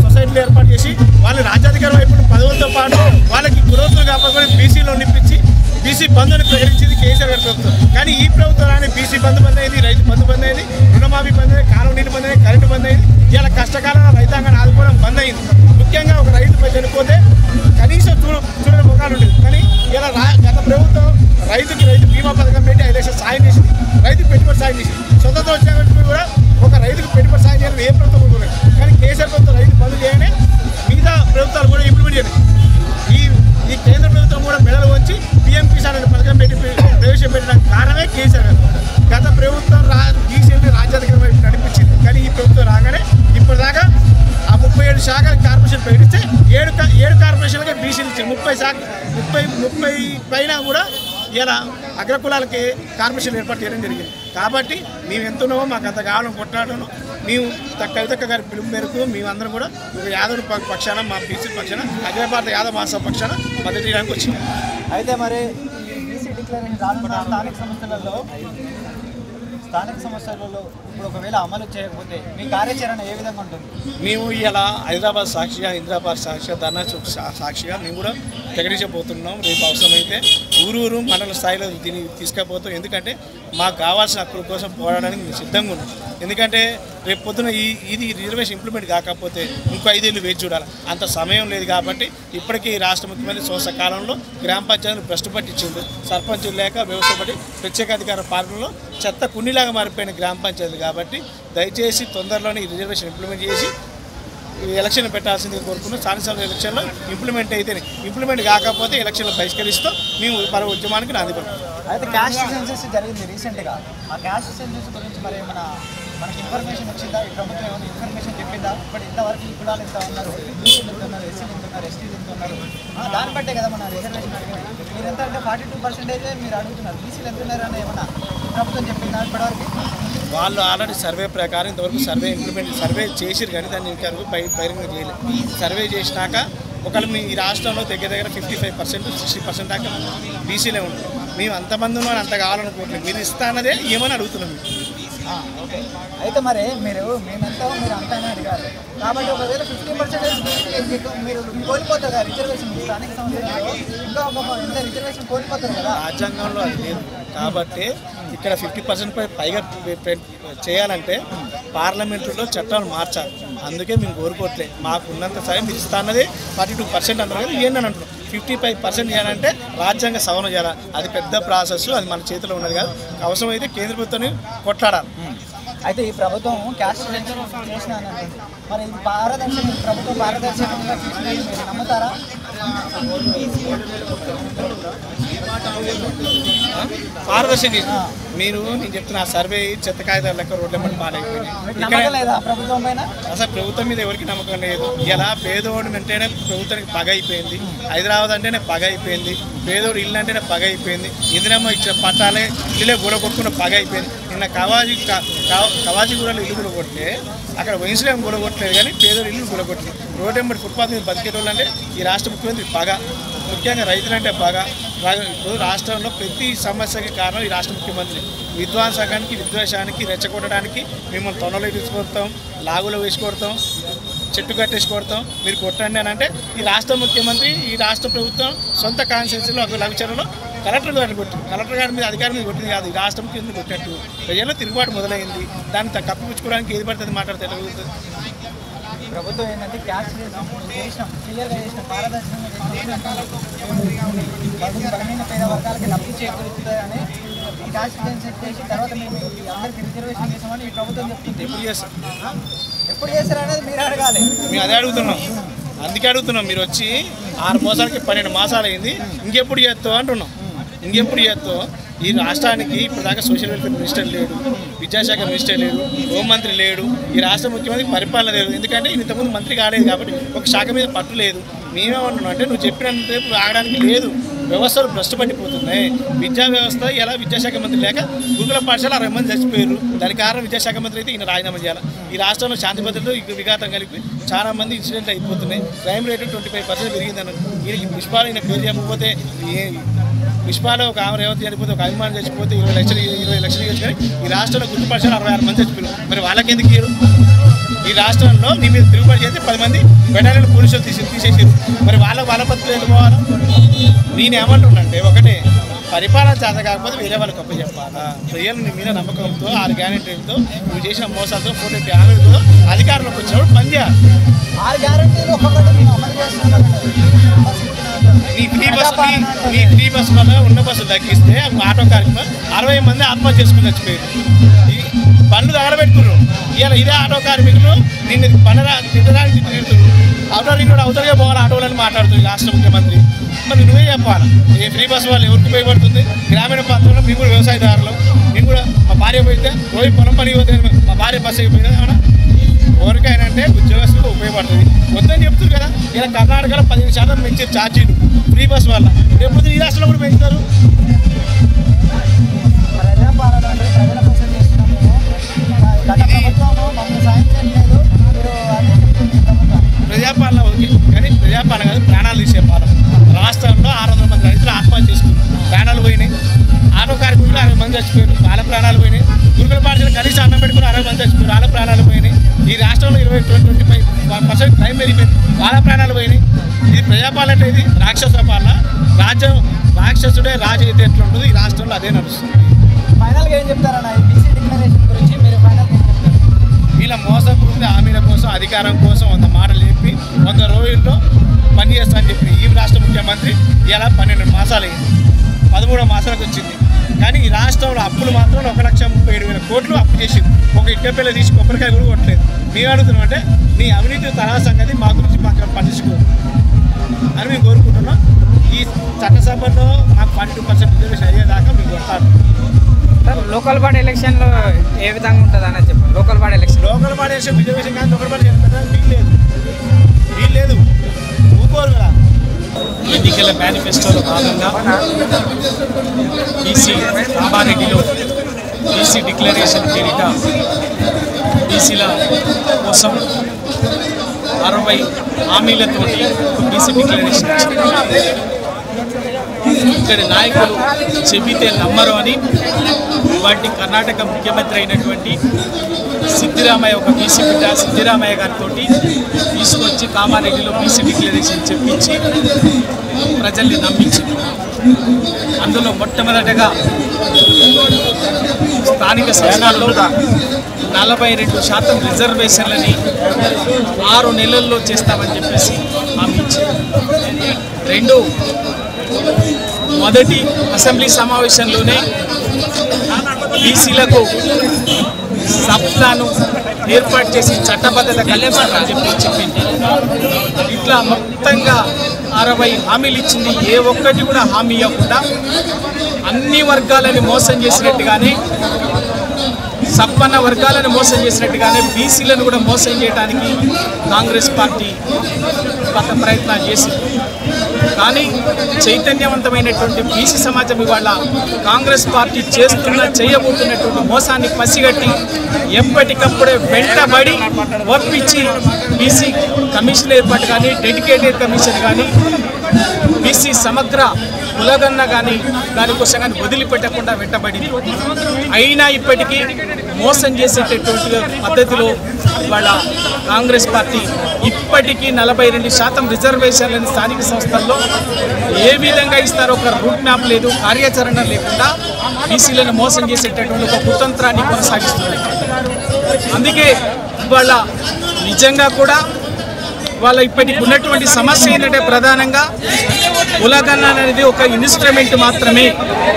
సొసైటీలు ఏర్పాటు చేసి వాళ్ళ రాజ్యాధికార వైపు పదవులతో పాటు వాళ్ళకి కులవృత్తులు కాపాడుకొని బీసీలో నింపించి బీసీ బంధుని ప్రకటించింది కేసీఆర్ గారి ప్రభుత్వం. కానీ ఈ ప్రభుత్వాన్ని బీసీ బంధు బంద్ అయింది, రైతు బంధు బంద్ అయింది, రుణమాఫీ బంద్ అయింది, కాలువ నీటి బంద్ అయింది, కరెంటు బంద్ అయింది. ఇలా కష్టకాలంలో రైతాంగాన్ని ఆదుకోవడం బంద్ అయింది. ముఖ్యంగా ఒక రైతుపై చనిపోతే కనీసం చూడని ముఖాలు ఉండేది. కానీ ఇలా గత ప్రభుత్వం రైతు బీమా పథకం పెట్టి 5 లక్షలు సాయం చేసింది, రైతుకు పెట్టుబడి సాయం చేసింది. స్వతంత్రం వచ్చినప్పుడు కూడా ఒక రైతుకు పెట్టుబడి సాయం చేయాలని ఏ ప్రభుత్వం కూడా. కానీ కేసీఆర్ ప్రభుత్వం రైతు బంధు చేయగానే మిగతా ప్రభుత్వాలు కూడా ఇంప్లిమెంట్ చేయాలి. ఈ కేంద్ర ప్రభుత్వం కూడా మెడలు వచ్చి పీఎం కిసాన్ అనే పథకం పెట్టి ప్రవేశపెట్టడానికి కారణమే కేసీఆర్ గారు. గత ప్రభుత్వం బీసీని రాజ్యాధికారం వైపు నడిపించింది. కానీ ఈ ప్రభుత్వం రాగానే ఇప్పటిదాకా ఆ 37 శాఖల కార్పొరేషన్ ప్రకటిస్తే 7 కార్పొరేషన్లకే బీసీలు ఇచ్చారు. 30 పైన కూడా ఇలా అగ్రకులాలకి కార్పొరేషన్ ఏర్పాటు చేయడం జరిగింది. కాబట్టి మేము ఎంతున్నామో మాకు అంత కావాలని కొట్లాడను. మేము కవితక్క గారి పిలుపు మేరకు మేమందరం కూడా యాదవ్ పక్షాన మా బీసీ పక్షాన అఖిల భారత యాదవ్ మహాసభ పక్షాన మద్దతు చేయడానికి వచ్చింది. అయితే మరి బీసీ డిక్లరేషన్ రానున్న స్థానిక సంస్థలలో ఇప్పుడు ఒకవేళ అమలు చేయకపోతే మీ కార్యాచరణ ఏ విధంగా ఉంటుంది? మేము ఇలా హైదరాబాద్ సాక్షిగా, హైదరాబాద్ సాక్షిగా, ధర్నా సాక్షిగా మేము కూడా ప్రకటించబోతున్నాం. రేపు అవసరమైతే ఊరు మండల స్థాయిలో దీన్ని తీసుకుపోతాం. ఎందుకంటే మాకు కావాల్సిన హక్కుల కోసం పోరాడడానికి మేము సిద్ధంగా ఉన్నాం. ఎందుకంటే రేపు పొద్దున ఇది రిజర్వేషన్ ఇంప్లిమెంట్ కాకపోతే ఇంకో 5 ఏళ్ళు వేచి చూడాలి. అంత సమయం లేదు. కాబట్టి ఇప్పటికీ రాష్ట్ర ముఖ్యమంత్రి సంవత్సర కాలంలో గ్రామ పంచాయతీలు భ్రష్టు పట్టించింది. సర్పంచులు లేక వ్యవస్థ పట్టి ప్రత్యేకాధికార పాలనలో చెత్త కుండీలాగా మారిపోయిన గ్రామ పంచాయతీలు. కాబట్టి దయచేసి తొందరలోనే ఈ రిజర్వేషన్ ఇంప్లిమెంట్ చేసి ఎలక్షన్ పెట్టాల్సింది కోరుకున్నాం. స్థానిక ఎలక్షన్లో ఇంప్లిమెంట్ కాకపోతే ఎలక్షన్లు బహిష్కరిస్తూ మేము మరో ఉద్యమానికి నాందిపడతాం. అయితే క్యాస్ట్ సెన్సస్ జరిగింది రీసెంట్గా. ఆ క్యాస్ట్ సెన్సస్ గురించి మరి మనకి ఇన్ఫర్మేషన్ వచ్చిందా? ఈ ప్రభుత్వం ఏమైనా ఇన్ఫర్మేషన్ చెప్పిందా? ఇప్పుడు ఇంతవరకు ఈ కులాలు ఎంత ఉన్నారు, బీసీలు ఎంత ఉన్నారు, ఎస్సీలు ఎంత ఉన్నారు, ఎస్టీలు ఎంత ఉన్నారు, దాన్ని బట్టే కదా మన రిజర్వేషన్ అడిగారు. మీరు ఎంత అంటే 42% మీరు అడుగుతున్నారు, బీసీలు ఎంత ఉన్నారు అని ఏమన్నా ప్రభుత్వం చెప్పిందా ఇప్పటివరకు? వాళ్ళు ఆల్రెడీ సర్వే ప్రకారం ఇంతవరకు సర్వే చేసిరు కానీ దాన్ని ఇంతవరకు బహిరంగ చేయలేదు. సర్వే చేసినాక ఒకవేళ మీ రాష్ట్రంలో దగ్గర 55% 60% దాకా బీసీలే ఉంటారు. మేము అంతమంది ఉన్నాం, అంత కావాలనుకోవట్లేదు. మీరు ఇస్తా అన్నదే ఏమని అడుగుతున్నాం. ఓకే. అయితే మరి మేమంతా మీరు అంతా అడిగారు కాబట్టి ఒకవేళ 50% మీరు కోల్పోతారు కదా రిజర్వేషన్. స్థానిక సంస్థలు ఇంకా ఎంత రిజర్వేషన్ కోల్పోతారు కదా. రాజ్యాంగంలో అది లేదు. కాబట్టి ఇక్కడ 50% పైగా చేయాలంటే పార్లమెంటులో చట్టాలు మార్చాలి. అందుకే మేము కోరుకోవట్లేదు. మాకు ఉన్నంత సరే మీరు ఇస్తా అన్నది 42% అంటారు కదా, ఏంటని అంటున్నాం. 55% చేయాలంటే రాజ్యాంగ సవరణ చేయాలి. అది పెద్ద ప్రాసెస్, అది మన చేతిలో ఉన్నది కాదు. అవసరమైతే కేంద్ర ప్రభుత్వాన్ని కొట్లాడాలి. అయితే ఈ ప్రభుత్వం క్యాస్ట్ చేసిన మరి ఇది ప్రభుత్వం పారదర్శకంగా చేసిన మీరు నమ్ముతారా? పారదర్శక నేను చెప్తున్నా సర్వే చెత్త కాగితాల లెక్క రోడ్ల మట్టి పాలైపోయినాయి. అసలు ప్రభుత్వం మీద ఎవరికి నమ్మకం లేదు. ఇలా పేదోడు అంటేనే ప్రభుత్వానికి పగ అయిపోయింది. హైదరాబాద్ అంటేనే పగ అయిపోయింది. పేదోడు ఇల్లు అంటేనే పగ అయిపోయింది. ఇందిరమ్మ ఇచ్చిన పట్టాలే ఇల్లే గూడ కొట్టుకున్న పగ అయిపోయింది. నిన్న కవాజీగూడలో ఇల్లు కూడా కొట్టే అక్కడ వయసులేం గూడ కొట్టలేదు, కానీ పేదోడు ఇల్లు కూడా కొట్టలేదు. రోడ్ ఎంబడి ఫుట్పాత్ మీద బతికేటోళ్ళు అంటే ఈ రాష్ట్ర ముఖ్యమంత్రి పగ. ముఖ్యంగా రైతులంటే బాగా ఇప్పుడు రాష్ట్రంలో ప్రతి సమస్యకి కారణం ఈ రాష్ట్ర ముఖ్యమంత్రి. విధ్వంసకానికి, విద్వేషానికి, రెచ్చగొట్టడానికి మిమ్మల్ని తొనలో తీసుకొడతాం, లాగులో వేసి కొడతాం, చెట్టు కట్టేసి కొడతాం, మీరు కొట్టండి అని అంటే ఈ రాష్ట్ర ముఖ్యమంత్రి, ఈ రాష్ట్ర ప్రభుత్వం సొంత కాన్స్టిట్యూన్సీలో ఒక లవిచరలో కలెక్టర్ గారిని కొట్టింది. కలెక్టర్ గారి మీద అధికారం మీద కొట్టింది కాదు, ఈ రాష్ట్ర ముఖ్యమంత్రి కొట్టినట్టు. ప్రజల్లో తిరుగుబాటు మొదలైంది. దాన్ని కప్పిపుచ్చుకోవడానికి ఏది పడుతుంది మాట్లాడితే ఎట్లా ప్రభుత్వం ఏంటంటే క్యాస్ట్ చేసినాం, క్లియర్గా చేసిన, పారదర్శకంగా బలమైన పేద వర్గాలకి లబ్ధి చేకూరుతుందని క్యాస్ట్ చేసి తర్వాత మేము అందరికి రిజర్వేషన్ చేసామని ఈ ప్రభుత్వం చెప్తుంది. ఎప్పుడు చేస్తారు అనేది మీరు అడగాలి. మేము అదే అడుగుతున్నాం. అందుకే అడుగుతున్నాం. మీరు వచ్చి 6 మాసాలకి 12 మాసాలు అయింది, ఇంకెప్పుడు చేస్తావు అంటున్నాం. ఇంకెప్పుడు చేస్తావు? ఈ రాష్ట్రానికి ఇప్పుడు దాకా సోషల్ వెల్ఫేర్ మినిస్టర్ లేడు, విద్యాశాఖ మినిస్టర్ లేడు, హోంమంత్రి లేడు, ఈ రాష్ట్ర ముఖ్యమంత్రి పరిపాలన లేదు. ఎందుకంటే ఇంతకుముందు మంత్రి కాలేదు కాబట్టి ఒక శాఖ మీద పట్టు లేదు. మేమేమంటున్నాం అంటే నువ్వు చెప్పినంత ఆగడానికి లేదు. వ్యవస్థలు భ్రష్టు పట్టిపోతున్నాయి. విద్యా వ్యవస్థ ఎలా విద్యాశాఖ మంత్రి లేక గురుకుల పాఠశాల 60 మంది చచ్చిపోయారు. దానికి కారణం విద్యాశాఖ మంత్రి అయితే ఈయన రాజీనామా చేయాలి. ఈ రాష్ట్రంలో శాంతి భద్రతలు విఘాతం కలిపి చాలా మంది ఇన్సిడెంట్ అయిపోతున్నాయి. క్రైమ్ రేటు 25% పెరిగిందన్న ఈయనకి పుష్పాలు ఈయన పేరు చెప్పకపోతే పుష్పాలో ఒక ఆమె రేవతి చనిపోతే ఒక అభిమానం చచ్చిపోతే 20 లక్షలు కానీ ఈ రాష్ట్రంలో గురుకుల పాఠశాల 66 మంది చచ్చిపోయారు. మరి వాళ్ళకి ఎందుకు ఇయ్యరు? ఈ రాష్ట్రంలో నీ మీద తిరుగుబాటు చేస్తే 10 మంది బెటాలియన్ పోలీసులు తీసేసారు. మరి వాళ్ళ బతుకులు ఎందుకు పోవాలా? నేనేమంటున్నానంటే ఒకటే, పరిపాలన చేత కాకపోతే వేరే వాళ్ళకి గొప్ప చెప్పాలా? ప్రజలు నీ మీద నమ్మకంతో 6 గ్యారెంటీలతో నువ్వు చేసిన మోసాలతో 40 హామీలతో అధికారంలోకి వచ్చినప్పుడు పని చేయాలి. 6 గ్యారెంటీలు నీ ఫ్రీ బస్సు వల్ల ఉన్న బస్సులు తగ్గిస్తే ఆటో కార్మికులు 60 మంది ఆత్మహత్య చేసుకుని చచ్చిపోయారు. ఈ బండ్లు తగలబెట్టుకున్నారు. ఇలా ఇదే ఆటో కార్మికులు నిన్ను తిట్టడానికి తిరుగుతున్నారు. ఆటో రింగ్ కూడా అవతలగా పోవాలి ఆటోలని మాట్లాడుతుంది రాష్ట్ర ముఖ్యమంత్రి. మరి నువ్వే చెప్పాలి, ఈ ఫ్రీ బస్సు వాళ్ళు ఎవరికి ఉపయోగపడుతుంది? గ్రామీణ ప్రాంతంలో మేము కూడా వ్యవసాయదారులు, మేము కూడా మా భార్య పోయితే రోజు పొలం పని పోతే మా భార్య బస్సు అయిపోయింది ఏమన్నా ఎవరికైనా అంటే ఉద్యోగస్తులకు ఉపయోగపడుతుంది. మొత్తం చెప్తుంది కదా. ఇలా కర్ణాటకలో 15% పెంచే ఛార్జీలు ఫ్రీ బస్ వల్ల. రేపు ఈ రాష్ట్రంలో కూడా పెంచుతారు. ప్రజాపాలన ఓకే, కానీ ప్రజాపాలన కాదు, ప్రాణాలు తీసే పాలన. రాష్ట్రంలో 600 మంది రైతులు ఆత్మహత్య చేసుకున్నారు, ప్రాణాలు పోయినాయి. ఆటో కార్మికులు 60 మంది చచ్చిపోయారు, వాళ్ళ ప్రాణాలు పోయినాయి. గురుకుల పాఠశాల కనీసం అన్నం పెట్టుకుని 60 మంది చచ్చిపోయారు, వాళ్ళ ప్రాణాలు పోయినాయి. ఈ రాష్ట్రంలో 25% క్రైమ్ పెరిగిపోయింది, వాళ్ళ ప్రాణాలు పోయినాయి. ఇది ప్రజాపాలన, ఇది రాక్షస పాలన. రాజ్యం రాక్షసుడే రాజు అయితే ఎట్లా ఉంటుంది, ఈ రాష్ట్రంలో అదే నడుస్తుంది. ఫైనల్గా ఏం చెప్తారన్న బీసీ డిక్లరేషన్ గురించి? మీరు ఫైనల్ వీళ్ళ మోసపూరిత హామీల కోసం, అధికారం కోసం 100 మాటలు చెప్పి 100 రోజుల్లో పని చేస్తానని చెప్పి ఈ రాష్ట్ర ముఖ్యమంత్రి ఇలా 12 మాసాలు అయింది, 13 మాసాలకు వచ్చింది. కానీ ఈ రాష్ట్రంలో అప్పులు మాత్రం 1,37,000 కోట్లు అప్పు చేసింది. ఒక ఇక్కపిల్ల తీసి కొబ్బరికాయ కూడా కొట్టలేదు. మేము అడుగుతున్నాం అంటే నీ అవినీతి తరహా సంగతి మా గురించి మాకు పట్టించుకోదు అని మేము కోరుకుంటున్నాం. ఈ చట్టసభలో మాకు 42% రిజర్వేషన్ అయ్యేదాకా మీకు కొడతారు. లోకల్ బాడీ ఎలక్షన్లో ఏ విధంగా ఉంటుంది అన్నది చెప్పండి. లోకల్ బాడీ ఎలక్షన్ రిజర్వేషన్ కానీ లోకల్ బాడీ వీల్లేదు, ఊరుకోరు కదా. ఎన్నికల మేనిఫెస్టోలో భాగంగా బీసీ కామారెడ్డిలో బీసీ డిక్లరేషన్ పేరిట బీసీల కోసం 60 హామీలతోటి బీసీ డిక్లరేషన్ ఇక్కడి నాయకులు చెబితే నమ్మరు అని వాటి కర్ణాటక ముఖ్యమంత్రి అయినటువంటి సిద్ధిరామయ్య, ఒక బీసీ బిడ్డ సిద్ధిరామయ్య గారితో తీసుకొచ్చి కామారెడ్డిలో బీసీ డిక్లరేషన్ చెప్పించి ప్రజల్ని నమ్మించింది. అందులో మొట్టమొదటగా స్థానిక సంస్థల్లో 42% రిజర్వేషన్లని 6 నెలల్లో చేస్తామని చెప్పేసి హామీ ఇచ్చింది. 2, మొదటి అసెంబ్లీ సమావేశంలోనే బీసీలకు సప్లాను ఏర్పాటు చేసి చట్టబద్ధత కల్పిస్తామని చెప్పింది. ఇట్లా మొత్తంగా 60 హామీలు ఇచ్చింది. ఏ ఒక్కటి కూడా హామీ ఇవ్వకుండా అన్ని వర్గాలని మోసం చేసినట్టుగానే, సంపన్న వర్గాలను మోసం చేసినట్టుగానే బీసీలను కూడా మోసం చేయడానికి కాంగ్రెస్ పార్టీ కొత్త ప్రయత్నాలు చేసింది. కానీ చైతన్యవంతమైనటువంటి బీసీ సమాజం ఇవాళ కాంగ్రెస్ పార్టీ చేయబోతున్నటువంటి మోసాన్ని పసిగట్టి ఎప్పటికప్పుడే వెంటబడి ఒప్పించి బీసీ కమిషన్ ఏర్పాటు కానీ, డెడికేటెడ్ కమిషన్ కానీ, బీసీ సమగ్ర కులగన్న కానీ దానికోసం కానీ వదిలిపెట్టకుండా వెంటబడింది. అయినా ఇప్పటికీ మోసం చేసేటటువంటి పద్ధతిలో ఇవాళ కాంగ్రెస్ పార్టీ ఇప్పటికీ 42% రిజర్వేషన్లను స్థానిక సంస్థల్లో ఏ విధంగా ఇస్తారో ఒక రూట్ మ్యాప్ లేదు, కార్యాచరణ లేకుండా బీసీలను మోసం చేసేటటువంటి ఒక కుతంత్రాన్ని కొనసాగిస్తుంది. అందుకే ఇవాళ నిజంగా కూడా వాళ్ళ ఇప్పటికి ఉన్నటువంటి సమస్య ఏంటంటే ప్రధానంగా కులగణన అనేది ఒక ఇన్స్ట్రుమెంట్ మాత్రమే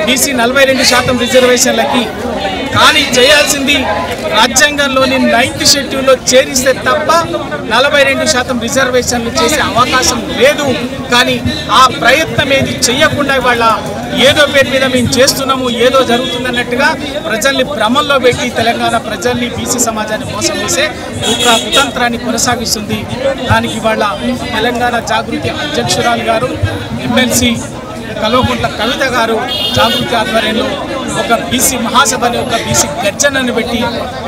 బీసీ 42% రిజర్వేషన్లకి. కానీ చేయాల్సింది రాజ్యాంగంలోని 9th షెడ్యూల్లో చేరిస్తే తప్ప 42% రిజర్వేషన్లు చేసే అవకాశం లేదు. కానీ ఆ ప్రయత్నం ఏది చేయకుండా ఇవాళ ఏదో పేరు మీద మేము చేస్తున్నాము, ఏదో జరుగుతుందన్నట్టుగా ప్రజల్ని భ్రమంలో పెట్టి తెలంగాణ ప్రజల్ని, బీసీ సమాజాన్ని మోసం చేసే ఒక కుతంత్రాన్ని కొనసాగిస్తుంది. దానికి ఇవాళ తెలంగాణ జాగృతి అధ్యక్షురాలు గారు, ఎమ్మెల్సీ కల్వకుంట్ల కవిత గారు జాగృతి ఆధ్వర్యంలో ఒక బీసీ మహాసభని, ఒక బీసీ గర్జనను పెట్టి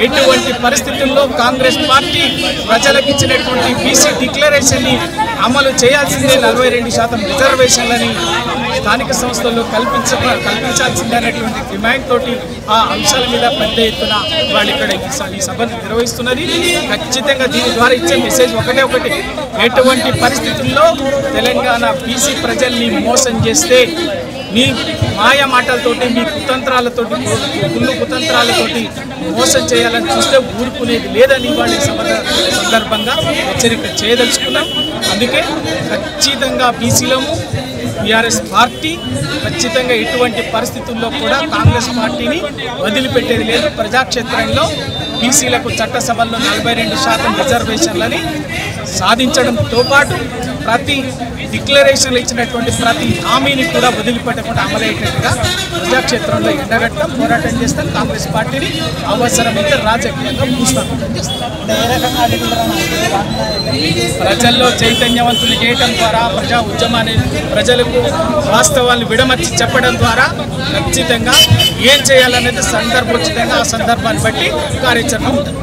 ఎటువంటి పరిస్థితుల్లో కాంగ్రెస్ పార్టీ ప్రజలకు ఇచ్చినటువంటి బీసీ డిక్లరేషన్ని అమలు చేయాల్సిందే, 42% రిజర్వేషన్లని స్థానిక సంస్థల్లో కల్పించాల్సిందే అనేటువంటి డిమాండ్ తోటి ఆ అంశాల మీద పెద్ద ఎత్తున వాళ్ళు ఇక్కడ ఈ సభను నిర్వహిస్తున్నది. ఖచ్చితంగా దీని ద్వారా ఇచ్చే మెసేజ్ ఒకటి, ఎటువంటి పరిస్థితుల్లో తెలంగాణ బీసీ ప్రజల్ని మోసం చేస్తే, మీ మాయ మాటలతోటి, మీ కుతంత్రాలతోటి, గుళ్ళు కుతంత్రాలతోటి మోసం చేయాలని చూస్తే ఊరుకునేది లేదని వాళ్ళు ఈ సందర్భంగా హెచ్చరిక చేయదలుచుకున్నాం. అందుకే ఖచ్చితంగా బీసీలము టీఆర్ఎస్ పార్టీ ఖచ్చితంగా ఎటువంటి పరిస్థితుల్లో కూడా కాంగ్రెస్ పార్టీని వదిలిపెట్టేది లేదు. ప్రజాక్షేత్రంలో బీసీలకు చట్టసభల్లో 42% రిజర్వేషన్లని సాధించడంతో పాటు ప్రతి డిక్లరేషన్లు ఇచ్చినటువంటి ప్రతి హామీని కూడా వదిలిపెట్టకుండా అమలయ్యేటట్టుగా ప్రజాక్షేత్రంలో ఎండగట్టం, పోరాటం చేస్తాం. కాంగ్రెస్ పార్టీని అవసరమైతే రాజకీయంగా భూస్థాపితం చేస్తాం. ప్రజల్లో చైతన్యవంతులు చేయడం ద్వారా, ప్రజా ఉద్యమాన్ని ప్రజలకు వాస్తవాలను విడమర్చి చెప్పడం ద్వారా ఖచ్చితంగా ఏం చేయాలనేది సందర్భోచితంగా ఆ సందర్భాన్ని బట్టి కార్యాచరణ ఉంటుంది.